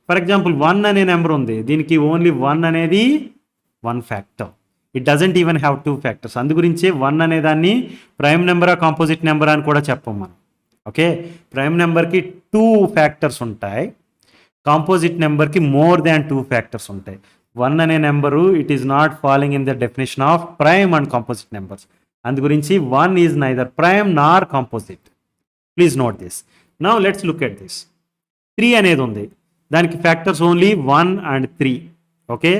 ఫర్ ఎగ్జాంపుల్ 1 అనే నెంబర్ ఉంది, దీనికి ఓన్లీ 1 అనేది 1 factor. It doesn't even have 2 factors. అందు గురించే 1 అనే దాన్ని ప్రైమ్ నెంబరా కాంపోజిట్ నెంబర్ అని కూడా చెప్పం మనం. ఓకే, ప్రైమ్ నెంబర్కి 2 ఫ్యాక్టర్స్ ఉంటాయి, కాంపోజిట్ నెంబర్కి మోర్ దాన్ 2 ఫ్యాక్టర్స్ ఉంటాయి. 1 అనే number it is not following in the definition of prime and composite numbers. అందు గురించి 1 is neither prime Nar composite. Please note this. Now let's look at this. 3 అనేది ఉంది, దానికి factors only 1 and 3. Okay,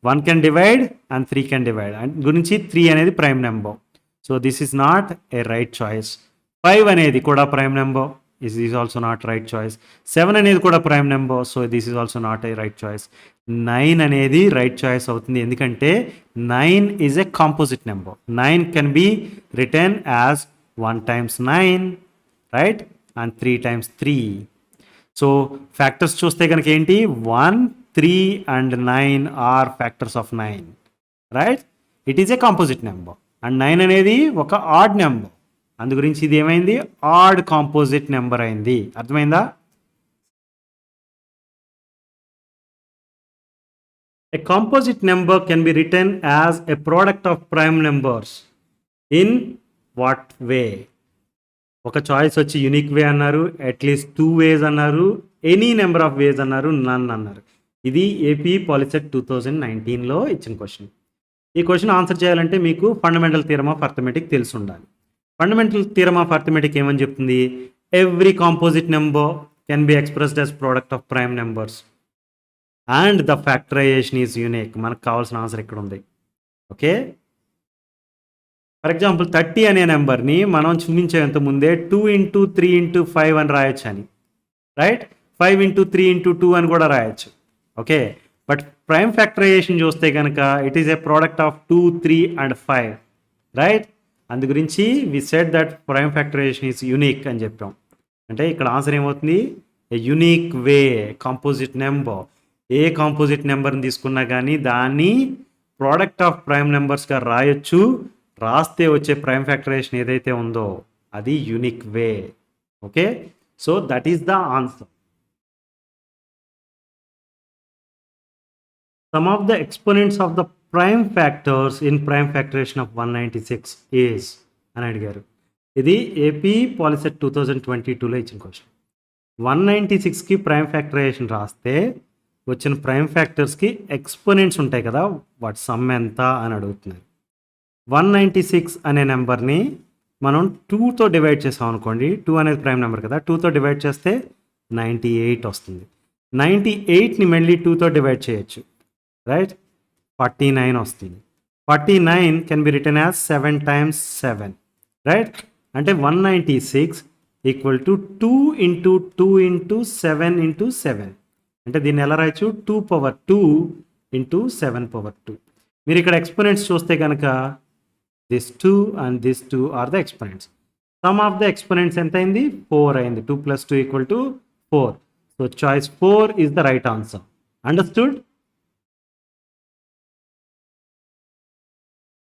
1 can divide and 3 can divide. And గురించి 3 అనేది prime number, so this is not a right choice. 5 అనేది కూడా prime number, this is also not right choice. 7 అనేది కూడా prime number, so this is also not a right choice. 9 అనేది right choice అవుతుంది, ఎందుకంటే 9 is a composite number. 9 can be written as 1 times 9, right? And 3 times 3. So factors చూస్తే కనుక ఏంటి? 1, 3 and 9 are factors of 9, right? It is a composite number. And 9 అనేది ఒక odd number, అందు గురించి ఇది ఏమైంది? ఆడ్ కాంపోజిట్ నెంబర్ అయింది. అర్థమైందా? A composite number can be written as a product of prime numbers. In what way? ఒక choice వచ్చి యూనిక్ వే అన్నారు, అట్లీస్ట్ 2 వేస్ అన్నారు, ఎనీ నెంబర్ ఆఫ్ వేస్ అన్నారు, నన్ అన్నారు. ఇది ఏపీ పాలిసెట్ 2019లో ఇచ్చిన క్వశ్చన్. ఈ క్వశ్చన్ ఆన్సర్ చేయాలంటే మీకు ఫండమెంటల్ థియరమ్ ఆఫ్ అర్థమెటిక్ తెలిసి ఉండాలి. ఫండమెంటల్ థియరమ్ ఆఫ్ అర్థమెటిక్ ఏమని చెప్తుంది? Every composite number can be expressed as product of prime numbers and the factorization is unique. మనకు కావాల్సిన ఆన్సర్ ఇక్కడ ఉంది. ఓకే, ఫర్ ఎగ్జాంపుల్ 30 అనే నెంబర్ని మనం చూపించేంత ముందే 2 × 3 × 5 అని రాయొచ్చు అని, రైట్? 5 × 3 × 2 అని కూడా రాయొచ్చు. ఓకే, బట్ ప్రైమ్ ఫ్యాక్టరైజేషన్ చూస్తే కనుక it is a product of 2, 3 and 5, right? అందు గురించి we said that prime factorization is unique అని చెప్పాం. అంటే ఇక్కడ ఆన్సర్ ఏమవుతుంది? A unique way composite number. A composite నెంబర్ని తీసుకున్నా కానీ దాన్ని ప్రోడక్ట్ ఆఫ్ ప్రైమ్ నెంబర్స్గా రాయొచ్చు. రాస్తే వచ్చే ప్రైమ్ ఫ్యాక్టరైజేషన్ ఏదైతే ఉందో అది unique way. Okay, so that is the answer. Some of the exponents of the prime factors in prime factorisation of 196 is అని అడిగారు. ఇది ఏపీ పాలిసెట్ 2022లో ఇచ్చిన క్వశ్చన్. 196కి ప్రైమ్ ఫ్యాక్టరైజేషన్ రాస్తే వచ్చిన ప్రైమ్ ఫ్యాక్టర్స్కి ఎక్స్పోనెంట్స్ ఉంటాయి కదా, వాటి సమ్ ఎంత అని అడుగుతున్నారు. 196 అనే నెంబర్ని మనం 2తో డివైడ్ చేసాం అనుకోండి. 2 అనేది ప్రైమ్ నెంబర్ కదా, 2తో డివైడ్ చేస్తే 98 వస్తుంది. 98ని మళ్ళీ 2తో డివైడ్ చేయొచ్చు, రైట్? 49 వస్తుంది. 49 can be written as 7 times 7, right? అంటే 196 equal to 2 into 2 into 7 into 7. అంటే దీన్ని ఎలా రాయొచ్చు? 2 power 2 into 7 power 2. మీరు ఇక్కడ ఎక్స్పోనెంట్స్ చూస్తే కనుక this 2 and this 2 are the exponents. Sum of the exponents ఎంత అయింది? 4 అయింది. 2 plus 2 equal to 4. So choice 4 is the right answer. Understood?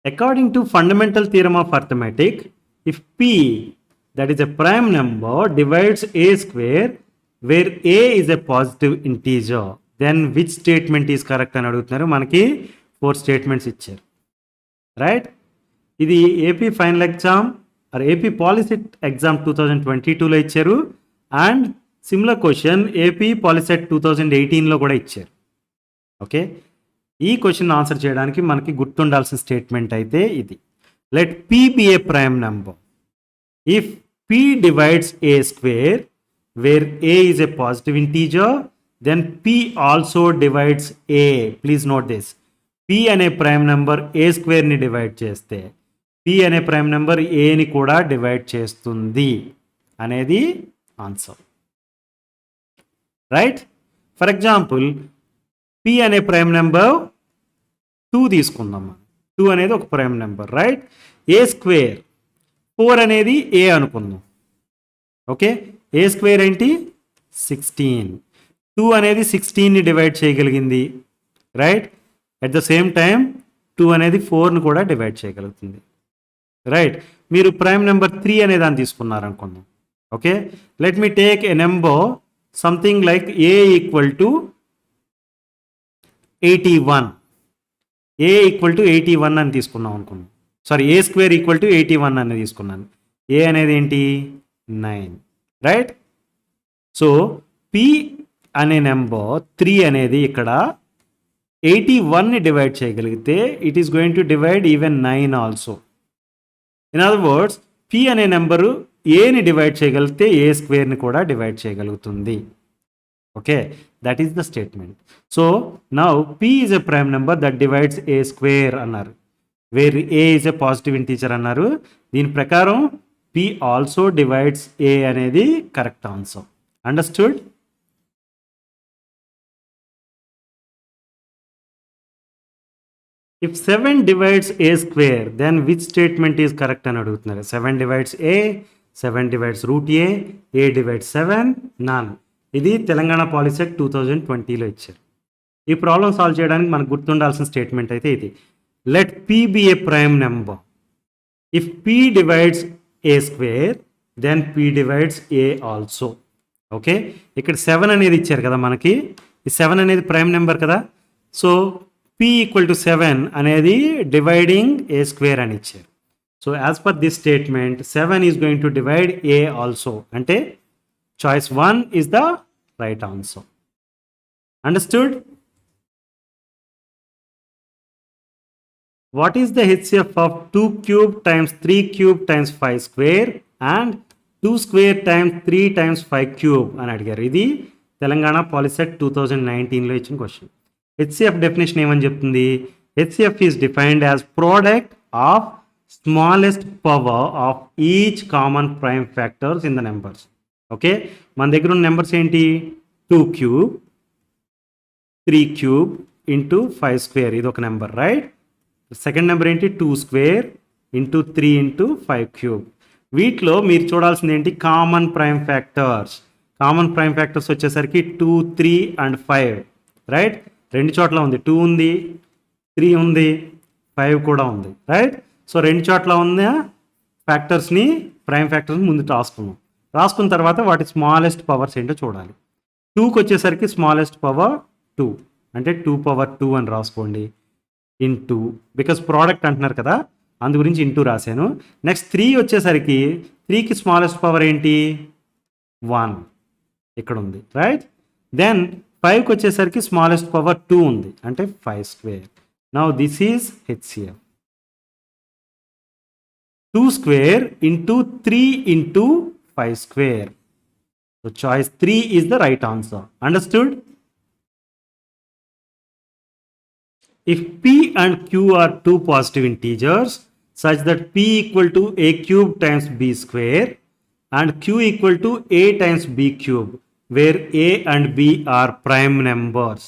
According to fundamental theorem of arithmetic, if p, that is a prime number, divides a square where a is a positive integer, then which statement is correct అని అడుగుతున్నారు. మనకి 4 statements ఇచ్చారు, right? ఇది AP final exam or AP Polycet exam 2022లో ఇచ్చారు. And similar question AP Polycet 2018లో కూడా ఇచ్చారు. ఓకే, ఈ క్వశ్చన్ ఆన్సర్ చేయడానికి మనకి గుర్తుండాల్సిన స్టేట్మెంట్ అయితే ఇది. Let p be a prime number if p divides a square where a is a positive integer, then p also divides a. Please note this, p అనే prime number a స్క్వేర్ని divide చేస్తే p అనే prime number ఏని కూడా divide చేస్తుంది అనేది answer, right? For example p అనే prime number 2 తీసుకుందాం. 2 అనేది ఒక prime number, right? A square 4 అనేది ఏ అనుకుందాం. ఓకే, ఏ స్క్వేర్ ఏంటి? 16. 2 అనేది 16ని డివైడ్ చేయగలిగింది, right? At the same time 2 అనేది 4ని కూడా డివైడ్ చేయగలుగుతుంది, రైట్? మీరు ప్రైమ్ నెంబర్ 3 అనే దాన్ని తీసుకున్నారనుకుందాం. Okay, let me take a number something like a equal to 81. A equal to 81 అని తీసుకున్నాం అనుకున్నాం. Sorry, a square equal to 81 అని తీసుకున్నాను. ఏ అనేది ఏంటి? 9, రైట్? సో పి అనే నెంబర్ 3 అనేది ఇక్కడ 81ని డివైడ్ చేయగలిగితే it is going to divide even 9 also. In other words, p అనే నెంబరు ఏని డివైడ్ చేయగలిగితే ఏ స్క్వేర్ని కూడా డివైడ్ చేయగలుగుతుంది. Okay, that is the statement. So now p is a prime number that divides a square అన్నారు, where a is a positive integer అన్నారు. దీని ప్రకారం పి ఆల్సో డివైడ్స్ ఏ అనేది correct answer. Understood? If 7 divides a square, then which statement is correct అని అడుగుతున్నారు. 7 divides a, 7 divides root a divides 7, none. ఇది Telangana POLYCET 2020లో ఇచ్చారు. ఈ ప్రాబ్లం సాల్వ్ చేయడానికి మనకు గుర్తుండాల్సిన స్టేట్మెంట్ అయితే ఇది. Let p be a prime number if p divides a square, then p divides a also. Okay, ఇక్కడ 7 అనేది ఇచ్చారు కదా మనకి. ఈ 7 అనేది ప్రైమ్ నెంబర్ కదా. సో p ఈక్వల్ టు 7 అనేది డివైడింగ్ ఏ స్క్వేర్ అని ఇచ్చారు. So as per this statement 7 is going to divide a also. అంటే choice 1 is the right answer. Understood? What is the HCF of 2 cube times 3 cube times 5 square and 2 square times 3 times 5 cube అని అడిగారు. ఇది తెలంగాణ పాలిసెట్ 2019లో ఇచ్చిన question. HCF definition ఏమని చెప్తుంది? HCF is defined as product of smallest power of each common prime factors in the numbers. Okay, మన దగ్గర ఉన్న నెంబర్స్ ఏంటి? 2 cube, 3 cube ఇంటూ 5 square, ఇది ఒక నెంబర్, రైట్? సెకండ్ నెంబర్ ఏంటి? 2 square ఇంటూ 3 ఇంటూ 5 cube. వీటిలో మీరు చూడాల్సింది ఏంటి? Common prime factors. Common prime factors వచ్చేసరికి 2, 3 and 5, రైట్? రెండు చోట్ల ఉంది. 2 ఉంది, 3 ఉంది, 5 కూడా ఉంది, రైట్? సో రెండు చోట్ల ఉన్న ఫ్యాక్టర్స్ని, ప్రైమ్ ఫ్యాక్టర్స్ని ముందు రాసుకున్న తర్వాత వాటి స్మాలెస్ట్ పవర్స్ ఏంటో చూడాలి. 2కి వచ్చేసరికి స్మాలెస్ట్ పవర్ 2, అంటే 2 power 2 అని రాసుకోండి. ఇంటూ, బికాస్ ప్రోడక్ట్ అంటున్నారు కదా అందు గురించి ఇంటూ రాశాను. నెక్స్ట్ 3 వచ్చేసరికి 3కి స్మాలెస్ట్ పవర్ ఏంటి 1 ఇక్కడ ఉంది, రైట్. దెన్ 5కి వచ్చేసరికి స్మాలెస్ట్ పవర్ 2 ఉంది, అంటే 5 square. Now this is HCF. 2 square into 3 into 5 square. So choice 3 is the right answer. Understood? If P and Q are two positive integers such that P equal to A cube times B square and Q equal to A times B cube, where A and B are prime numbers,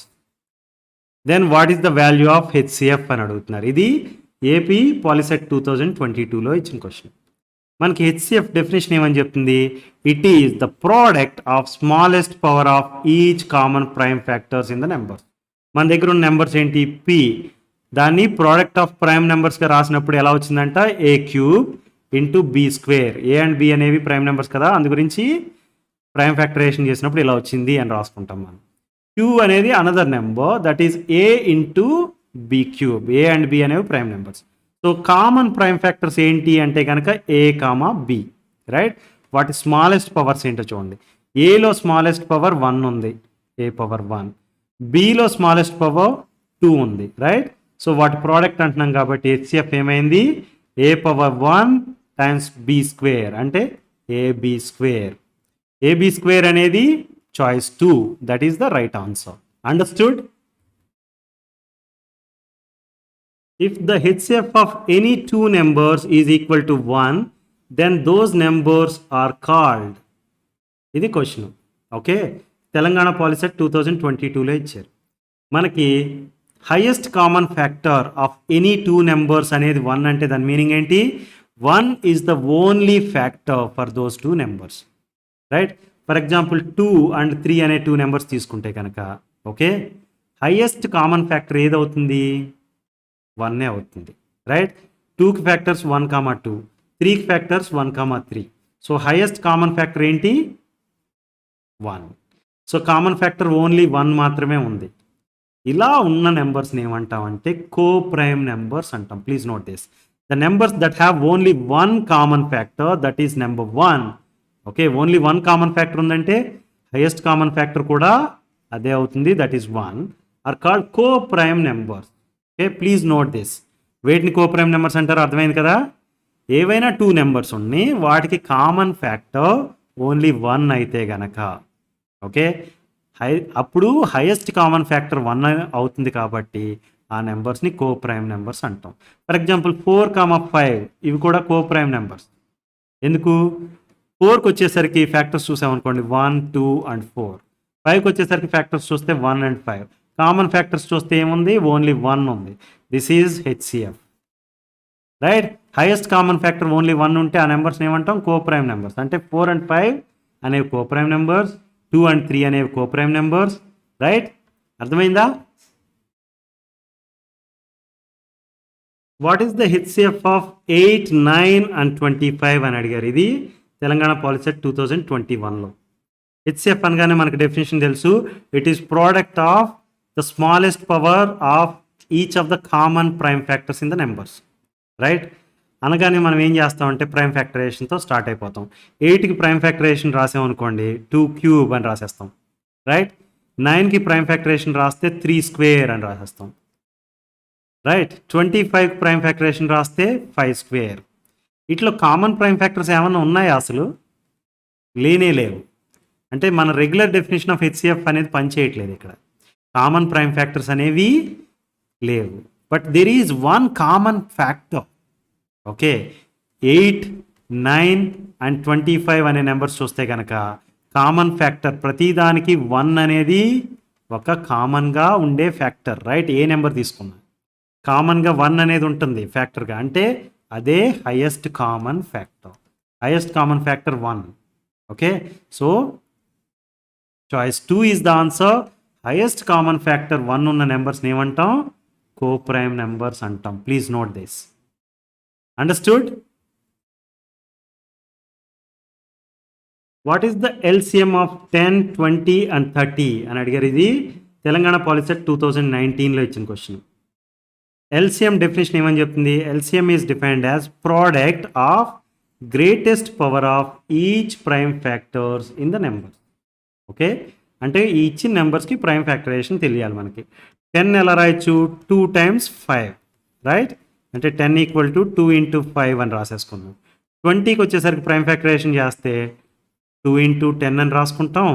then what is the value of HCF అని అడుగుతున్నారు. ఇది AP POLYCET 2022లో ఇచ్చిన question. మనకి HCF definition ఏమని చెప్తుంది, it is the product of smallest power of each common prime factors in the numbers. మన దగ్గర ఉన్న నెంబర్స్ ఏంటి పి, దాన్ని ప్రోడక్ట్ ఆఫ్ ప్రైమ్ నెంబర్స్గా రాసినప్పుడు ఎలా వచ్చిందంట a cube into b square. A and b అనేవి ప్రైమ్ నెంబర్స్ కదా, అందు గురించి ప్రైమ్ ఫ్యాక్టరైజేషన్ చేసినప్పుడు ఇలా వచ్చింది అని రాసుకుంటాం మనం. క్యూ అనేది another number that is a into b cube. A and b అనేవి prime numbers. So common prime factors ఏంటి అంటే కనుక ఏ కామా బి, రైట్. వాటి స్మాలెస్ట్ పవర్స్ ఏంటో చూడండి. ఏలో స్మాలెస్ట్ పవర్ 1 ఉంది, ఏ పవర్ 1. బిలో స్మాలెస్ట్ పవర్ 2 ఉంది, రైట్. సో వాటి ప్రోడక్ట్ అంటున్నాం కాబట్టి హెచ్సిఎఫ్ ఏమైంది ఏ పవర్ 1 టైమ్స్ బి స్క్వేర్, అంటే ఏబి స్క్వేర్. ఏబి స్క్వేర్ అనేది choice 2, that is the right answer. Understood? If the HCF of any two numbers is equal to 1, then those numbers are called. ఇది question. Okay, Telangana POLYCET 2022లో ఇచ్చారు. మనకి highest common factor of any two numbers అనేది 1 అంటే దాని meaning ఏంటి, 1 is the only factor for those two numbers, right. For example 2 and 3 అనే two numbers తీసుకుంటే కనుక ఓకే, హైయెస్ట్ కామన్ ఫ్యాక్టర్ ఏదవుతుంది 1 అవుతుంది, రైట్. 2కి ఫ్యాక్టర్స్ 1, 2, 3కి factors 1, 3. So highest common factor ఏంటి 1. సో కామన్ ఫ్యాక్టర్ ఓన్లీ 1 మాత్రమే ఉంది. ఇలా ఉన్న నెంబర్స్ని ఏమంటామంటే కో ప్రైమ్ నెంబర్స్ అంటాం. Please note this, the numbers that have only 1 common factor that is number 1. Okay, only 1 common factor ఉందంటే హైయెస్ట్ కామన్ ఫ్యాక్టర్ కూడా అదే అవుతుంది, that is 1, are called coprime numbers. Okay, please note this. వేటిని coprime numbers అంటారో అర్థమైంది కదా. ఏవైనా 2 numbers ఉన్నాయి వాటికి కామన్ ఫ్యాక్టర్ ఓన్లీ 1 అయితే గనక ఓకే, అప్పుడు హైయెస్ట్ కామన్ ఫ్యాక్టర్ 1 అవుతుంది కాబట్టి ఆ నెంబర్స్ని కో ప్రైమ్ నెంబర్స్ అంటాం. ఫర్ ఎగ్జాంపుల్ 4, 5 ఇవి కూడా కో ప్రైమ్ నెంబర్స్. ఎందుకు, 4కి వచ్చేసరికి ఫ్యాక్టర్స్ చూసామనుకోండి 1, 2 అండ్ 4. 5కి వచ్చేసరికి ఫ్యాక్టర్స్ చూస్తే 1 అండ్ 5. కామన్ ఫ్యాక్టర్స్ చూస్తే ఏముంది ఓన్లీ 1 ఉంది. This is HCF, right. Highest common factor only 1 ఉంటే ఆ నెంబర్స్ని ఏమంటాం కో ప్రైమ్ నెంబర్స్. అంటే 4 and 5 అనేవి కో ప్రైమ్ నెంబర్స్, 2 and 3 అనేవి కో ప్రైమ్ నెంబర్స్, రైట్. అర్థమైందా? What is the HCF of 8, 9 and 25 అని అడిగారు. ఇది తెలంగాణ పాలిసెట్ 2021లో. హెచ్సిఎఫ్ అనగానే మనకు డెఫినేషన్ తెలుసు, it is product of the smallest power of each of the common prime factors in the numbers, right. అనగానే మనం ఏం చేస్తామంటే ప్రైమ్ ఫ్యాక్టరైజేషన్తో స్టార్ట్ అయిపోతాం. 8కి ప్రైమ్ ఫ్యాక్టరైజేషన్ రాసామనుకోండి 2 క్యూబ్ అని రాసేస్తాం, రైట్. 9కి ప్రైమ్ ఫ్యాక్టరైజేషన్ రాస్తే 3 స్క్వేర్ అని రాసేస్తాం, రైట్. 25కి ప్రైమ్ ఫ్యాక్టరైజేషన్ రాస్తే 5 స్క్వేర్. ఇట్లా కామన్ ప్రైమ్ ఫ్యాక్టర్స్ ఏమన్నా ఉన్నాయా అసలు? లేనే లేవు. అంటే మన రెగ్యులర్ డెఫినేషన్ ఆఫ్ హెచ్సిఎఫ్ అనేది పనిచేయట్లేదు ఇక్కడ. కామన్ ప్రైమ్ ఫ్యాక్టర్స్ అనేవి లేవు. But there is 1 common factor. Okay, 8, 9 and 25 అనే నెంబర్స్ చూస్తే కనుక కామన్ ఫ్యాక్టర్ ప్రతిదానికి 1 అనేది ఒక కామన్గా ఉండే ఫ్యాక్టర్, రైట్. ఏ నెంబర్ తీసుకున్నా కామన్గా 1 అనేది ఉంటుంది ఫ్యాక్టర్గా, అంటే అదే highest common factor. Highest common factor 1. Okay, so choice 2 is the answer. Highest common factor 1 ఉన్న నెంబర్స్ని ఏమంటాం కో ప్రైమ్ నెంబర్స్ అంటాం. Please note this. Understood? What is the LCM of 10, 20 and 30 అని అడిగారు. ఇది తెలంగాణ పాలిసెట్ 2019లో ఇచ్చిన క్వశ్చన్. ఎల్సిఎం డెఫినేషన్ ఏమని చెప్తుంది? LCM is defined as product of greatest power of each prime factors in the number. Okay, అంటే ఈ ఇచ్చిన నెంబర్స్కి ప్రైమ్ ఫ్యాక్టరైజేషన్ తెలియాలి మనకి. 10 ఎలా రాయొచ్చు? 2 times 5, రైట్? అంటే 10 ఈక్వల్ టు 2 into 5 అని రాసేసుకుందాం. 20కి వచ్చేసరికి ప్రైమ్ ఫ్యాక్టరైజేషన్ చేస్తే 2 into 10 అని రాసుకుంటాం.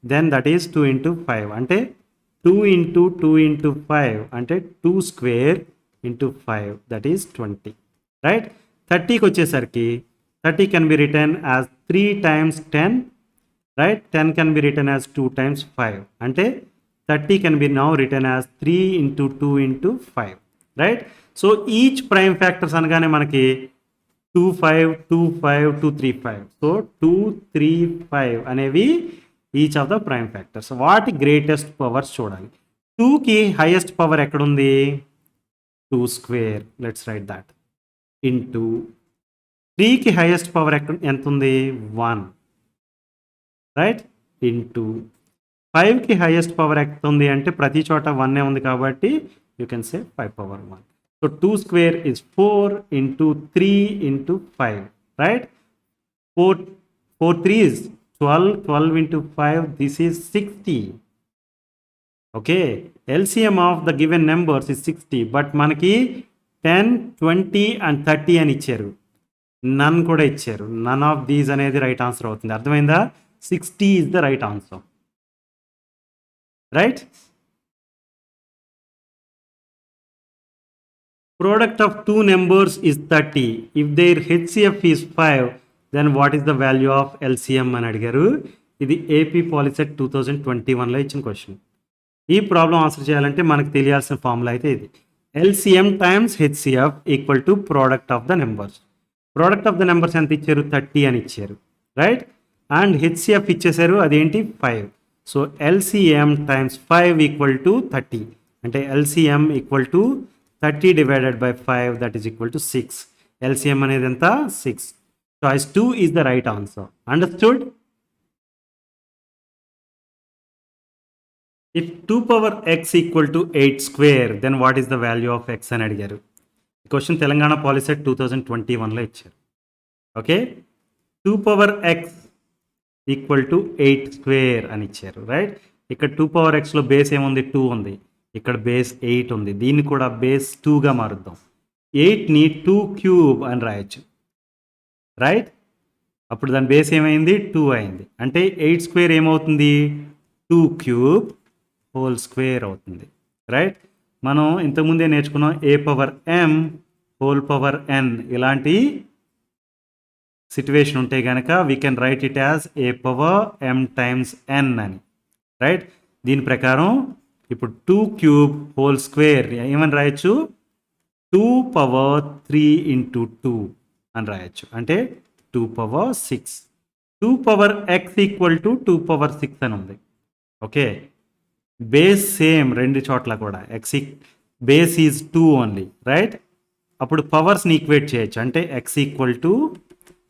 దెన్ దట్ ఈస్ 2 into 5, అంటే 2 into 2 into 5 అంటే 2 square into 5, that is 20, right? 30కి వచ్చేసరికి 30 can be written as 3 times 10, right? 10 can be written as 2 times 5, అంటే 30 can be now written as 3 into 2 into 5, right? So each prime factors అనగానే మనకి 2, 5, 2, 5, 2, 3, 5. So 2, 3, 5 అనేవి each of the prime factors. వాటి greatest powers చూడాలి. 2కి highest power ఎక్కడుంది? 2 square, let's write that, into 3కి highest power ఎంత ఉంది? 1, రైట్? ఇంటూ 5కి హైయెస్ట్ పవర్ ఎంత ఉంది అంటే ప్రతి చోట 1 ఉంది కాబట్టి you can say 5 power 1. So 2 square is 4 into 3 into 5, right? 4 3 is 12, 12 into 5, this is 60. Okay, LCM of the given numbers is 60, but మనకి 10, 20 and 30 అని ఇచ్చారు, నన్ కూడా ఇచ్చారు. నన్ ఆఫ్ దీస్ అనేది రైట్ ఆన్సర్ అవుతుంది. అర్థమైందా? 60 is the right answer, right? Product of two numbers is 30. If their HCF is 5, then what is the value of LCM అని అడిగారు. ఇది ఏపీ పాలిసెట్ 2021లో ఇచ్చిన క్వశ్చన్. ఈ ప్రాబ్లం ఆన్సర్ చేయాలంటే మనకు తెలియాల్సిన ఫార్ములా అయితే ఇది. LCM times HCF equal to product of the numbers. Product of the numbers ఎంత ఇచ్చారు? 30 అని ఇచ్చారు, రైట్? అండ్ HCF ఇచ్చేసారు, అదేంటి? 5. So LCM times 5 equal to 30, అంటే LCM equal to 30 divided by 5, that is equal to 6. LCM అనేది ఎంత? 6. Choice 2 is the right answer. Understood? If 2 power x equal to 8 square, then what is the value of x అని అడిగారు. ఈ question Telangana POLYCET 2021లో ఇచ్చారు. Okay, 2 power x equal to 8 square అని ఇచ్చారు, right? ఇక్కడ 2 power xలో బేస్ ఏముంది? 2 ఉంది. ఇక్కడ బేస్ 8 ఉంది. దీన్ని కూడా బేస్ 2గా మారుద్దాం. 8ని 2 cube అని రాయొచ్చు, రైట్? అప్పుడు దాని బేస్ ఏమైంది? 2 అయింది. అంటే 8 square ఏమవుతుంది? 2 cube హోల్ స్క్వేర్ అవుతుంది, రైట్? మనం ఇంతకుముందే నేర్చుకున్నాం a power m whole power n. ఇలాంటి సిట్యువేషన్ ఉంటే కనుక we can write it as a power m times n అని, రైట్? దీని ప్రకారం ఇప్పుడు 2 cube హోల్ స్క్వేర్ ఏమని రాయొచ్చు? 2 power 3 into 2 అని రాయొచ్చు, అంటే 2 power 6. 2 power x equal to 2 power 6 అని ఉంది. ఓకే, బేస్ సేమ్ రెండు చోట్ల కూడా. Base is 2 only, right? అప్పుడు పవర్స్ని ఈక్వేట్ చేయొచ్చు, అంటే x ఈక్వల్ టు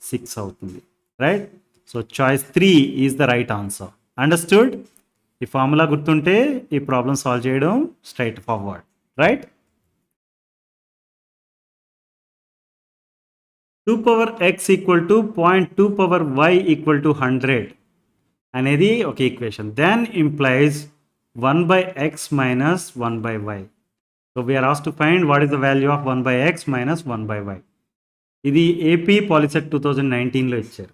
6 అవుతుంది, right? So choice 3 is the right answer. Understood? ఈ ఫార్ములా గుర్తుంటే ఈ ప్రాబ్లం సాల్వ్ చేయడం straightforward, right? 2 power x equal to 0.2 power y equal to 100 అనేది ఒక equation. Then implies 1 by x minus 1 by y. So we are asked to find what is the value of 1 by x minus 1 by y. ఇది AP POLYCET 2019లో ఇచ్చారు.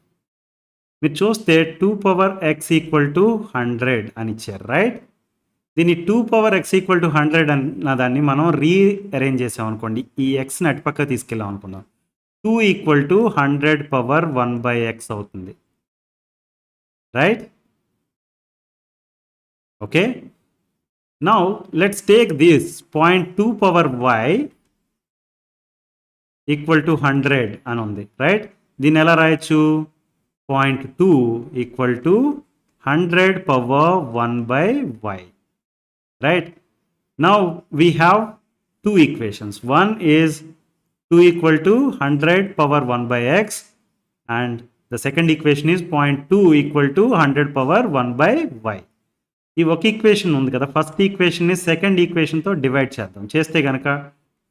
మీరు చూస్తే 2 power x equal to 100 అని ఇచ్చారు, right? దీన్ని 2 power x equal to 100 అన్న దాన్ని మనం రీఅరేంజ్ చేసాం అనుకోండి. ఈ ఎక్స్ని అటుపక్క తీసుకెళ్ళాం అనుకుందాం. 2 equal to 100 power 1 by x అవుతుంది, right? Okay, now let's take this 0.2 power y equal to 100 అని ఉంది, రైట్? దీన్ని ఎలా రాయొచ్చు? 0.2 equal to 100 power 1 by y, right? Now we have two equations. One is 2 equal to 100 power 1 by x, and the second equation is 0.2 equal to 100 power 1 by y. ఈ ఒక equation ఉంది కదా, first ఈక్వేషన్ని second ఈక్వేషన్తో divide చేద్దాం. చేస్తే కనుక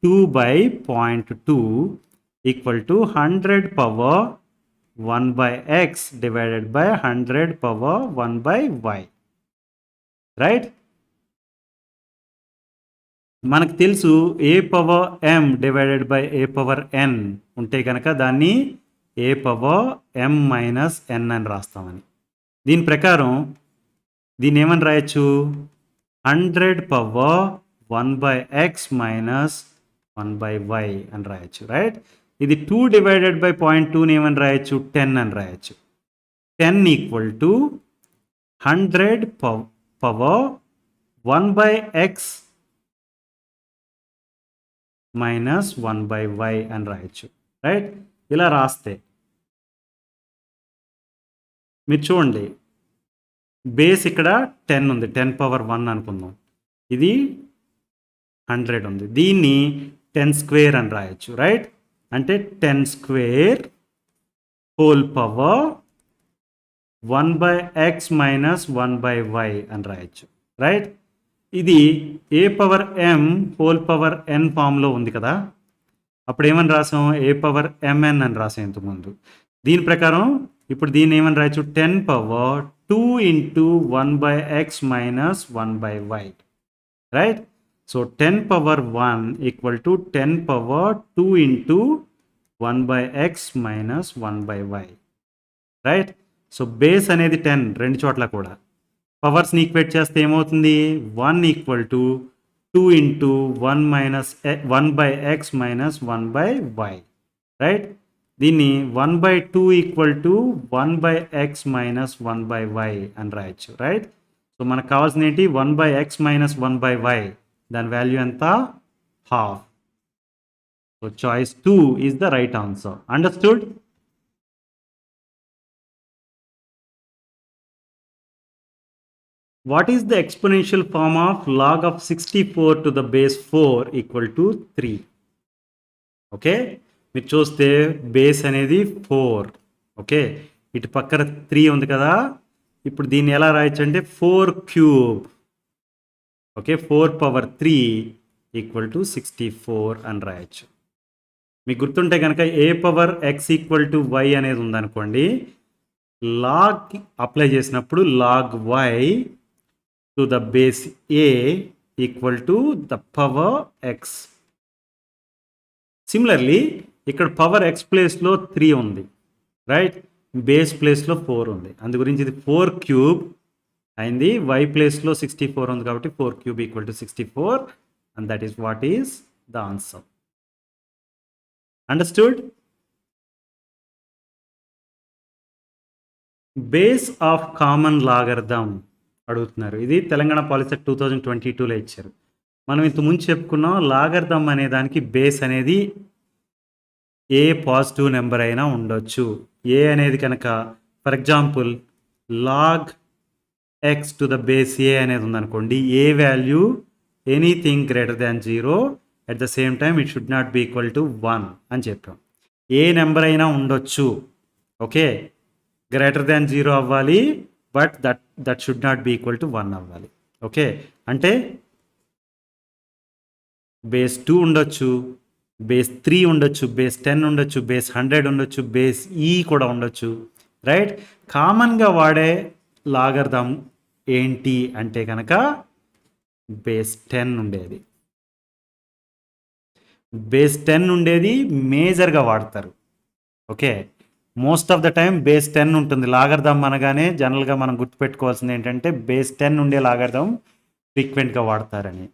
2 by 0.2 equal to 100 power 1 by x divided by 100 power 1 by y. Right? మనకు తెలుసు a power m divided by a power n ఉంటే కనుక దాన్ని a power m minus n అని రాస్తామని. దీని ప్రకారం దీన్ని ఏమని రాయొచ్చు, 100 power 1 by X minus 1 by y అని రాయొచ్చు. రైట్? ఇది 2 డివైడెడ్ బై 0.2ని ఏమని రాయొచ్చు, 10 అని రాయొచ్చు. 10 equal to 100 power 1 by X minus 1 by y అని రాయొచ్చు. రైట్? ఇలా రాస్తే మీరు చూడండి, బేస్ ఇక్కడ 10 ఉంది, 10 పవర్ 1 అనుకుందాం. ఇది 100 ఉంది, దీన్ని 10 స్క్వేర్ అని రాయొచ్చు. రైట్? అంటే 10 square whole power 1 by X minus 1 by y అని రాయొచ్చు. రైట్? ఇది a power m whole power n ఫామ్లో ఉంది కదా, అప్పుడు ఏమని రాసాం, ఏ పవర్ mn అని రాసాం ఇంతకుముందు. దీని ప్రకారం ఇప్పుడు దీన్ని ఏమని రాయొచ్చు, 10 power 2 into 1 by X minus 1 by y. Right? So 10 power 1 equal to 10 power 2 into 1 by X minus 1 by y. Right? So base అనేది 10 రెండు చోట్ల కూడా. పవర్స్ని ఈక్వేట్ చేస్తే ఏమవుతుంది, 1 equal to 2 into 1 by X minus 1 by y. Right? దీన్ని 1 by 2 equal to 1 by X minus 1 by y అని రాయొచ్చు. Right? So మనకు కావాల్సిన ఏంటి, 1 బై ఎక్స్ మైనస్ 1 బై వై, దాని వాల్యూ ఎంత, half. So choice 2 is the right answer. Understood? What is the exponential form of log of 64 to the base 4 equal to 3? Okay, మీరు చూస్తే బేస్ అనేది 4. ఓకే, ఇటు పక్కన 3 ఉంది కదా, ఇప్పుడు దీన్ని ఎలా రాయొచ్చు అంటే 4 cube. Okay, 4 power 3 equal to 64 అని రాయొచ్చు. మీకు గుర్తుంటే కనుక a power x equal to y అనేది ఉందనుకోండి, లాగ్ అప్లై చేసినప్పుడు log y to the base a equal to the power x. Similarly, ఇక్కడ పవర్ x ప్లేస్లో 3 ఉంది. రైట్? బేస్ ప్లేస్లో 4 ఉంది, అందు గురించి ఇది 4 క్యూబ్ అయింది. y ప్లేస్లో 64 ఉంది కాబట్టి 4 cube equal to 64, and that is what is the answer. Understood? Base of common logarithm అడుగుతున్నారు. ఇది తెలంగాణ పాలిసెట్ 2022లో ఇచ్చారు. మనం ఇంతకుముందు చెప్పుకున్నాం, లాగర్థం అనే దానికి బేస్ అనేది ఏ పాజిటివ్ నెంబర్ అయినా ఉండొచ్చు. ఏ అనేది కనుక for example log x to the base a అనేది ఉందనుకోండి, a value anything greater than 0 at the same time it should not be equal to 1 అని చెప్పాం. ఏ నెంబర్ అయినా ఉండొచ్చు. ఓకే, గ్రేటర్ దాన్ 0 అవ్వాలి, but that should not be equal to 1 అవ్వాలి. Okay, అంటే base 2 ఉండొచ్చు, బేస్ 3 ఉండొచ్చు, బేస్ 10 ఉండొచ్చు, బేస్ 100 ఉండొచ్చు, బేస్ ఈ కూడా ఉండొచ్చు. రైట్? కామన్గా వాడే లాగర్థం ఏంటి అంటే కనుక బేస్ 10 ఉండేది. బేస్ 10 ఉండేది మేజర్గా వాడతారు. Okay, most of the time base 10 ఉంటుంది. లాగర్థం అనగానే జనరల్గా మనం గుర్తుపెట్టుకోవాల్సింది ఏంటంటే బేస్ 10 ఉండే లాగర్థం ఫ్రీక్వెంట్గా వాడతారని.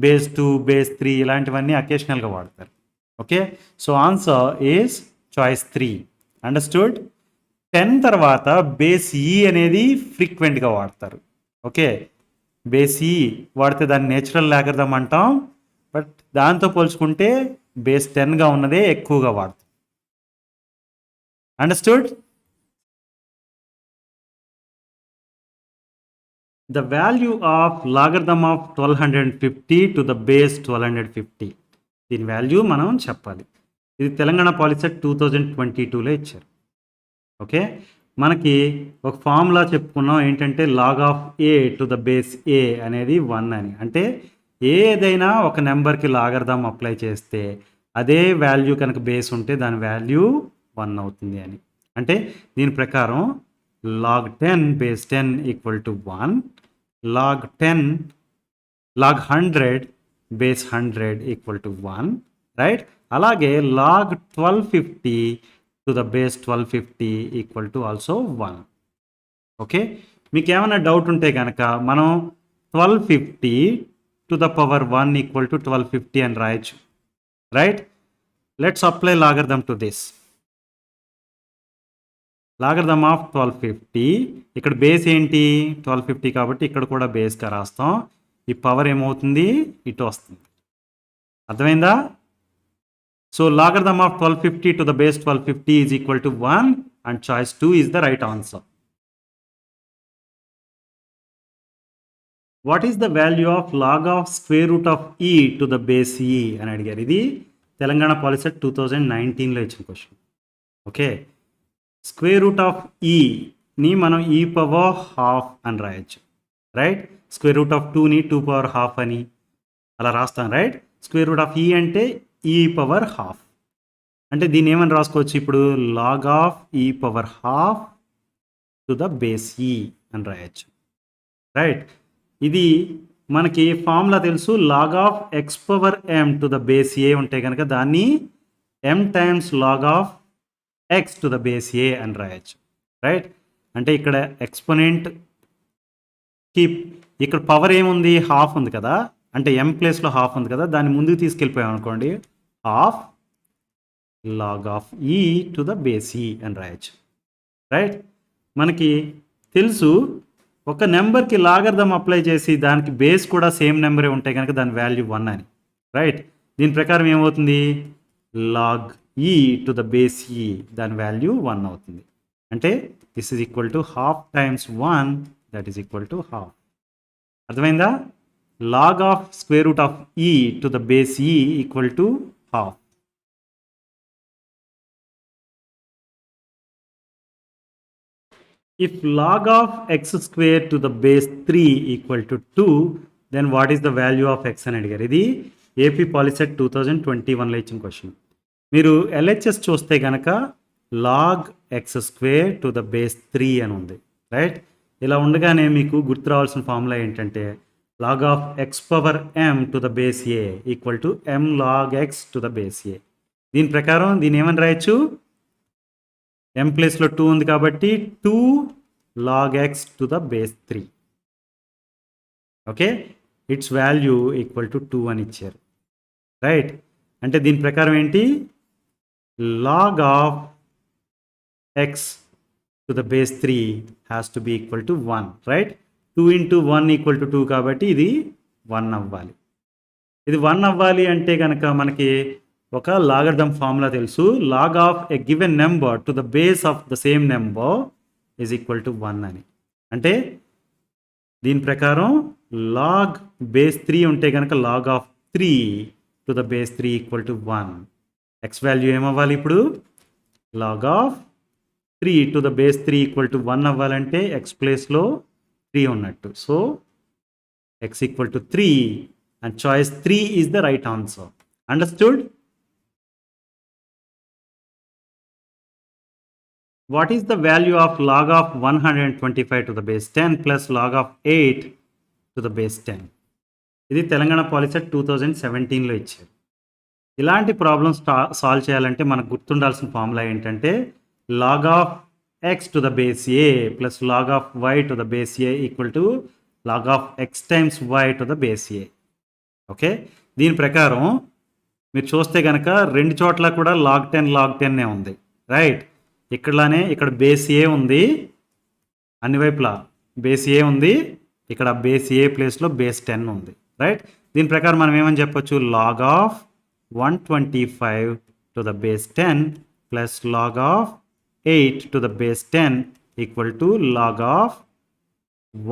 బేస్ 2, బేస్ 3 ఇలాంటివన్నీ అకేషనల్గా వాడతారు. Okay, so answer is choice 3. Understood? 10 తర్వాత బేస్ ఈ అనేది ఫ్రీక్వెంట్గా వాడతారు. ఓకే, బేస్ ఈ వాడితే దాన్ని నేచురల్ లాగర్థం అంటాం, బట్ దాంతో పోల్చుకుంటే బేస్ 10గా ఉన్నదే ఎక్కువగా వాడతాం. Understood? The value of logarithm of 1250 to the base 1250. దీని వాల్యూ మనం చెప్పాలి. ఇది తెలంగాణ పాలిసెట్ 2022లో ఇచ్చారు. ఓకే, మనకి ఒక ఫార్ములా చెప్పుకున్నాం ఏంటంటే log of a to the base a అనేది 1 అని. అంటే ఏదైనా ఒక నెంబర్కి లాగర్థం అప్లై చేస్తే అదే వాల్యూ కనుక బేస్ ఉంటే దాని వాల్యూ 1 అవుతుంది అని. అంటే దీని ప్రకారం log 10 base 10 equal to 1, log 100 base 100 equal to 1, right. అలాగే log 1250 to the base 1250 equal to also 1. Okay, మీకు ఏమైనా డౌట్ ఉంటే కనుక మనం 1250 to the power 1 equal to 1250 అని రాయొచ్చు, right. Let's apply logarithm to this. Logarithm of 1250, ఇక్కడ base ఏంటి 1250 కాబట్టి ఇక్కడ కూడా బేస్గా రాస్తాం. ఈ పవర్ ఏమవుతుంది, ఇటు వస్తుంది. అర్థమైందా? So logarithm of 1250 to the base 1250 is equal to 1 and choice 2 is the right answer. What is the value of log of square root of e to the base e అని అడిగారు. ఇది తెలంగాణ పాలిసెట్ 2019లో ఇచ్చిన question. Okay, square root of ఈని మనం e power half అని రాయొచ్చు, right. Square root of 2ని 2 పవర్ హాఫ్ అని అలా రాస్తాం, రైట్. స్క్వేర్ రూట్ ఆఫ్ ఈ అంటే ఈ పవర్ హాఫ్. అంటే దీన్ని ఏమని రాసుకోవచ్చు ఇప్పుడు, log of e power half to the base e అని రాయొచ్చు, రైట్. ఇది మనకి ఫార్ములా తెలుసు, log of x power m to the base a ఉంటే కనుక దాన్ని m times log of x to the base a అని రాయొచ్చు, రైట్. అంటే ఇక్కడ ఎక్స్పోనెంట్కి ఇక్కడ పవర్ ఏముంది, హాఫ్ ఉంది కదా, అంటే ఎం ప్లేస్లో హాఫ్ ఉంది కదా, దాన్ని ముందుకు తీసుకెళ్ళిపోయాం అనుకోండి, half lag of e to the base e అని రాయొచ్చు, రైట్. మనకి తెలుసు ఒక నెంబర్కి లాగర్థం అప్లై చేసి దానికి బేస్ కూడా సేమ్ నెంబరే ఉంటే కనుక దాని వాల్యూ 1 అని, రైట్. దీని ప్రకారం ఏమవుతుంది, లాగ్ ఈ టు ద బేస్ ఈ దాని వాల్యూ 1 అవుతుంది. అంటే this is equal to half times 1, that is equal to half. అర్థమైందా? Log of square root of e to the base e equal to half. If log of x square to the base 3 equal to 2, then what is the value of x అని అడిగారు. ఇది AP POLYCET 2021లో ఇచ్చిన question. మీరు LHS చూస్తే కనుక log x square to the base 3 అని ఉంది, right. ఇలా ఉండగానే మీకు గుర్తు రావాల్సిన ఫార్ములా ఏంటంటే log of x power m to the base a equal to m log x to the base a. దీని ప్రకారం దీన్ని ఏమని రాయొచ్చు, ఎం ప్లేస్లో 2 ఉంది కాబట్టి 2 log x to the base 3. Okay, it's value equal to 2 అని ఇచ్చారు, రైట్. అంటే దీని ప్రకారం ఏంటి, log of x to the base 3 has to be equal to 1, right. 2 into 1 equal to 2 కాబట్టి ఇది 1 అవ్వాలి. ఇది 1 అవ్వాలి అంటే కనుక మనకి ఒక లాగర్థం ఫార్ములా తెలుసు, log of a given number to the base of the same number is equal to 1 అని. అంటే దీని ప్రకారం లాగ్ బేస్ 3 ఉంటే కనుక log of 3 to the base 3 equal to 1. X value ఏమవ్వాలి ఇప్పుడు, log of 3 to the base 3 equal to 1 అవ్వాలంటే x ప్లేస్లో 3 ఉన్నట్టు. So x equal to 3 and choice 3 is the right answer. Understood? What is the value of log of 125 to the base 10 plus log of 8 to the base 10? ఇది Telangana POLYCET 2017లో ఇచ్చారు. ఇలాంటి problems solve చేయాలంటే మనకు గుర్తుండాల్సిన formula ఏంటంటే log of x to the base a plus log of y to the base a equal to log of x times y to the base a. Okay, దీని ప్రకారం మీరు చూస్తే కనుక రెండు చోట్ల కూడా లాగ్ 10 ఉంది, రైట్. ఇక్కడలానే ఇక్కడ బేస్ ఏ ఉంది, అన్ని వైపులా బేస్ ఏ ఉంది, ఇక్కడ బేస్ ఏ ప్లేస్లో బేస్ 10 ఉంది, రైట్. దీని ప్రకారం మనం ఏమని చెప్పొచ్చు, log of 125 to the base 10 plus log of 8 to the base 10 equal to log of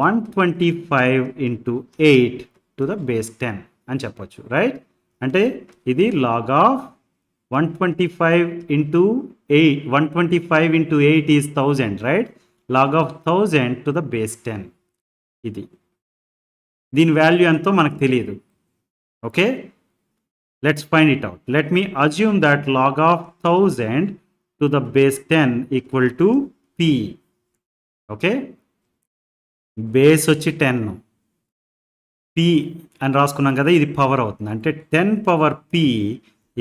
125 into 8 to the base 10 అని చెప్పొచ్చు, రైట్. అంటే ఇది log of 125 into 8, 125 into 8 is 1000, right? Log of 1000 to the base 10. ఇది దీని value ఎంతో మనకు తెలియదు, Okay, let's find it out. Let me assume that log of 1000 to the base 10 equal to p. Okay, base వచ్చి 10, p అని రాసుకున్నాం కదా, ఇది పవర్ అవుతుంది. అంటే 10 పవర్ p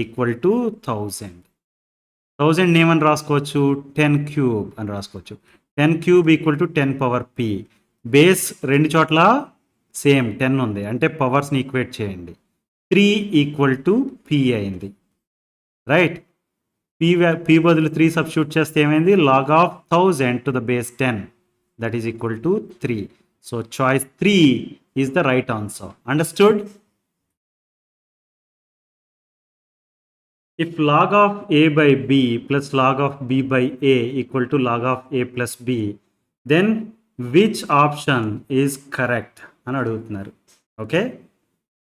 ఈక్వల్ టు 1000 ఏమని రాసుకోవచ్చు, 10 క్యూబ్ అని రాసుకోవచ్చు. 10 cube equal to 10 power p. Base రెండు చోట్ల సేమ్ 10 ఉంది, అంటే పవర్స్ని ఈక్వేట్ చేయండి. 3 ఈక్వల్ టు p అయింది, రైట్. p బదులు 3 సబ్స్టిట్యూట్ చేస్తే ఏమైంది, log of 1000 to the base 10, that is equal to 3. So choice 3 is the right answer. Understood? If log of a by b plus log of b by a equal to log of a plus b, then which option is correct అని అడుగుతున్నారు. Okay,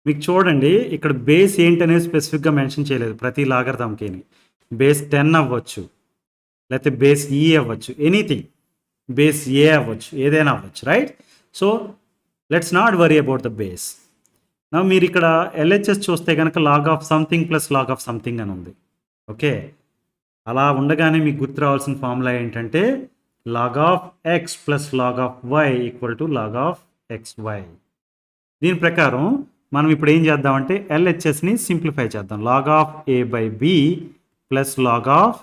మీకు చూడండి ఇక్కడ base ఏంటనేది స్పెసిఫిక్గా mention చేయలేదు. ప్రతి లాగర్థంకి base 10 అవ్వచ్చు, లేకపోతే బేస్ ఈ అవ్వచ్చు, ఎనీథింగ్, బేస్ ఏ అవ్వచ్చు, ఏదైనా అవ్వచ్చు, right. So let's not worry about the base. నా మీరు ఇక్కడ ఎల్హెచ్ఎస్ చూస్తే కనుక log of something plus log of something అని ఉంది. ఓకే, అలా ఉండగానే మీకు గుర్తు రావాల్సిన ఫార్ములా ఏంటంటే log of x plus log of y equal to log of x y. దీని ప్రకారం మనం ఇప్పుడు ఏం చేద్దామంటే ఎల్హెచ్ఎస్ని సింప్లిఫై చేద్దాం. Log of a by b plus log of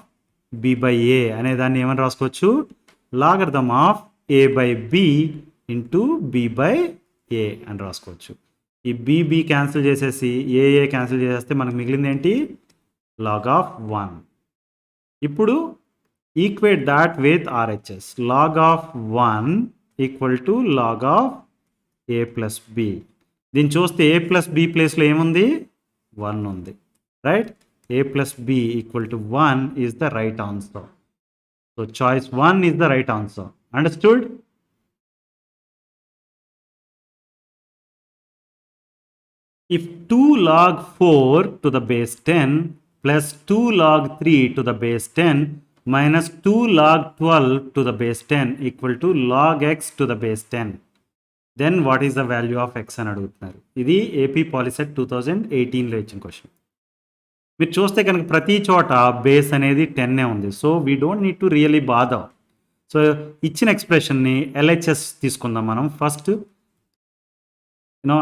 b by a అనే దాన్ని ఏమని రాసుకోవచ్చు, logarithm of a by b into b by a అని రాసుకోవచ్చు. ఈ బి క్యాన్సిల్ చేసేసి ఏ క్యాన్సిల్ చేసేస్తే మనకు మిగిలింది ఏంటి, లాగ్ ఆఫ్ 1. ఇప్పుడు equate that with RHS. Log of 1 equal to log of a plus b. దీన్ని చూస్తే ఏ ప్లస్ బి ప్లేస్లో ఏముంది, 1 ఉంది, right. A plus b equal to 1 is the right answer. So choice 1 is the right answer. Understood? If 2 log 4 to the base 10 plus 2 log 3 to the base 10 minus 2 log 12 to the base 10 equal to log x to the base 10, then what is the value of x అని అడుగుతున్నారు. ఇది AP Polycet 2018లో ఇచ్చిన question. మీరు చూస్తే కనుక ప్రతి చోట base అనేది 10 ఉంది. So we don't need to really bother. So ఇచ్చిన ఎక్స్ప్రెషన్ని ఎల్హెచ్ఎస్ తీసుకుందాం మనం ఫస్ట్.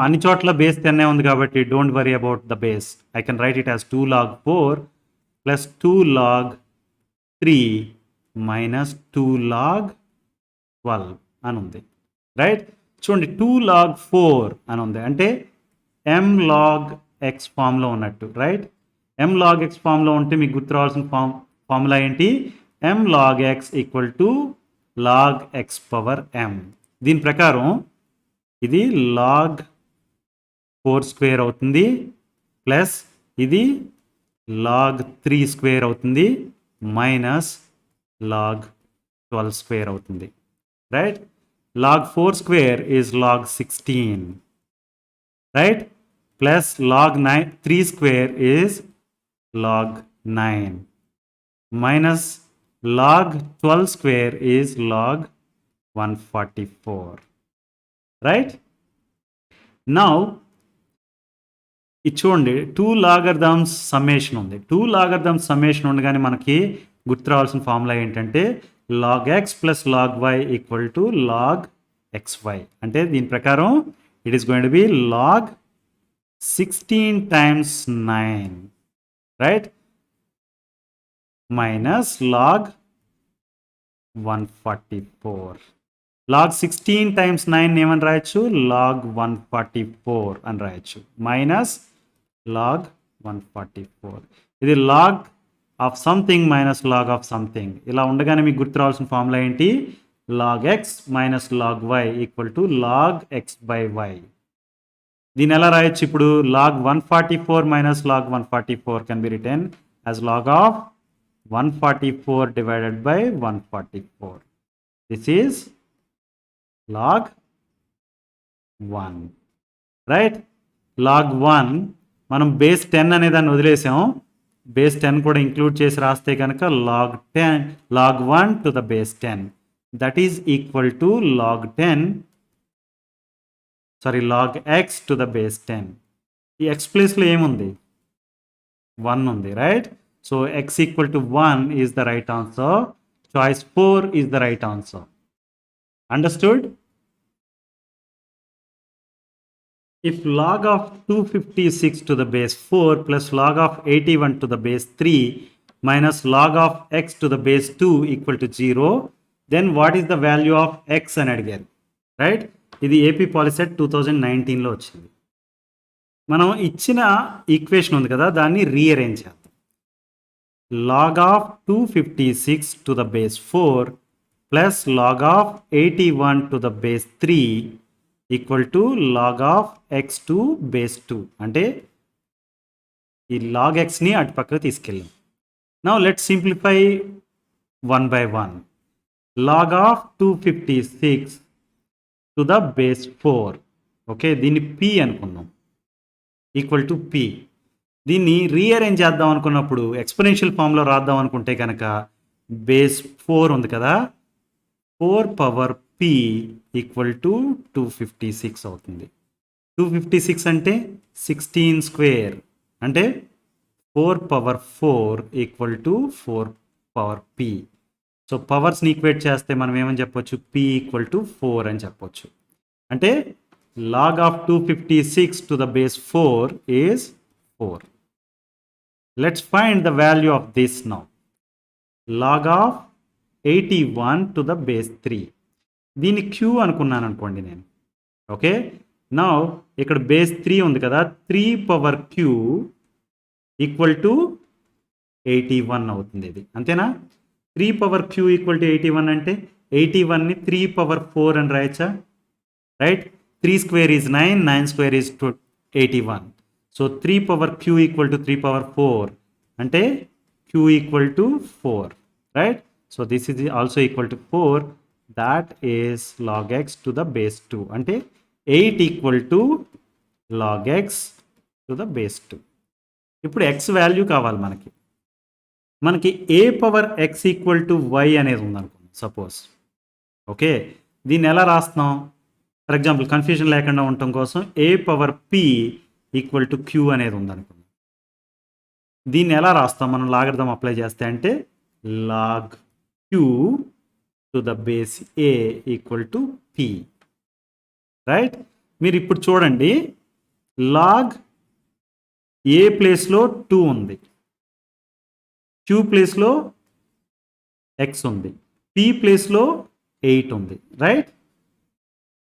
అన్ని చోట్ల బేస్ 10 ఉంది కాబట్టి don't worry about the base. I can write it as 2 log 4 plus 2 log 3 minus 2 log 12 అని ఉంది, రైట్. చూడండి 2 log 4 అని ఉంది అంటే m log x ఫామ్లో ఉన్నట్టు, రైట్. m log x ఫామ్లో ఉంటే మీకు గుర్తు రావాల్సిన ఫార్ములా ఏంటి, m log x equal to log x power m. దీని ప్రకారం ఇది log 4 స్క్వేర్ అవుతుంది ప్లస్ ఇది log 3 స్క్వేర్ అవుతుంది మైనస్ log 12 స్క్వేర్ అవుతుంది, right. log 4 square is log 16, right, plus log 3 square is log 9 minus log 12 square is log 144, right. Now ఇది చూడండి 2 logarithms summation ఉంది. 2 లాగర్థమ్స్ సమ్మేషన్ ఉండగానే మనకి గుర్తు రావాల్సిన ఫార్ములా ఏంటంటే log x plus log y equal to log xy. అంటే దీని ప్రకారం it is going to be log 16 times 9, right, minus log 144. log 16 times 9 ఏమని రాయొచ్చు, log 144 అని రాయొచ్చు, మైనస్ log 144. ఇది log of something minus log of something. ఇలా ఉండగానే మీకు గుర్తు రావాల్సిన ఫార్ములా ఏంటి, log x minus log y equal to log x by y. దీన్ని ఎలా రాయొచ్చు ఇప్పుడు, log 144 minus log 144 can be written as log of 144 divided by 144. This is log 1, right. log 1 మనం బేస్ 10 అనే దాన్ని వదిలేసాం, బేస్ 10 కూడా ఇంక్లూడ్ చేసి రాస్తే కనుక log 1 to the base 10 that is equal to log x to the base 10. ఈ X ప్లేస్లో ఏముంది 1 ఉంది right so x equal to 1 is the right answer choice 4 is the right answer understood if log of 256 to the base 4 plus log of 81 to the base 3 minus log of x to the base 2 equal to 0 then what is the value of x అని అడిగారు right ఇది AP POLYCET 2019లో వచ్చింది మనం ఇచ్చిన equation ఉంది కదా దాన్ని rearrange చేద్దాం log of 256 to the base 4 plus log of 81 to the base 3 equal to log of x to base 2 అంటే ఈ లాగ్ ఎక్స్ని అటు పక్కకు తీసుకెళ్ళాం now let simplify 1 by 1 log of 256 to the base 4 okay దీన్ని p అనుకుందాం equal to p దీన్ని rearrange చేద్దాం అనుకున్నప్పుడు ఎక్స్పోనెన్షియల్ ఫామ్లో రాద్దాం అనుకుంటే కనుక బేస్ 4 ఉంది కదా 4 పవర్ p ఈక్వల్ టు 256 అవుతుంది 256 అంటే 16 స్క్వేర్ అంటే 4 power 4 equal to 4 power p so పవర్స్ని ఈక్వేట్ చేస్తే మనం ఏమని చెప్పొచ్చు p ఈక్వల్ టు 4 అని చెప్పొచ్చు అంటే log of 256 to the base 4 is 4 let's find the value of this now log of 81 to the base 3 దీన్ని క్యూ అనుకున్నాను అనుకోండి నేను ఓకే నా ఇక్కడ బేస్ 3 ఉంది కదా 3 పవర్ క్యూ ఈక్వల్ టు 81 అవుతుంది ఇది అంతేనా 3 పవర్ క్యూ ఈక్వల్ టు 81 అంటే 81ని 3 పవర్ 4 అని రాయచ్చా right 3 square is 9 9 square is 81 so 3 power q equal to 3 power 4 అంటే q equal to 4 right so this is also equal to 4 that is log x to the base 2 అంటే 8 equal to log x to the base 2 ఇప్పుడు x value కావాలి మనకి a power x equal to y అనేది ఉందనుకుందాం suppose okay దీన్ని ఎలా రాస్తున్నాం for example confusion లేకుండా ఉండటం కోసం a power p equal to q అనేది ఉందనుకుందాం దీన్ని ఎలా రాస్తాం మనం లాగర్థం అప్లై చేస్తే అంటే log q to the base a equal to p right మీరు ఇప్పుడు చూడండి లాగ్ ఏ ప్లేస్లో 2 ఉంది q ప్లేస్లో x ఉంది p ప్లేస్లో 8 ఉంది right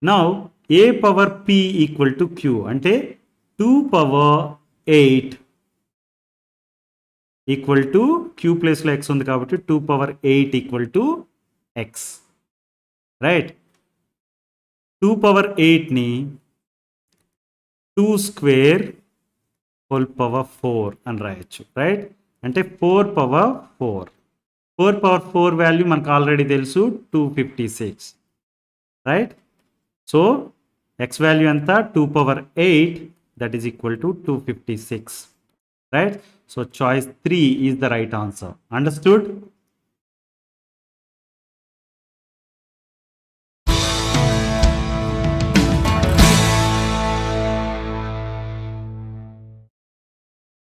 now a power p equal to q అంటే 2 పవర్ 8 ఈక్వల్ టు q ప్లేస్లో x ఉంది కాబట్టి 2 power 8 equal to x right 2 power 8ని 2 స్క్వేర్ హోల్ పవర్ 4 అని రాయొచ్చు రైట్ అంటే 4 పవర్ 4 వాల్యూ మనకు ఆల్రెడీ తెలుసు 256 రైట్ సో x వాల్యూ ఎంత 2 power 8 that is equal to 256 right so choice 3 is the right answer understood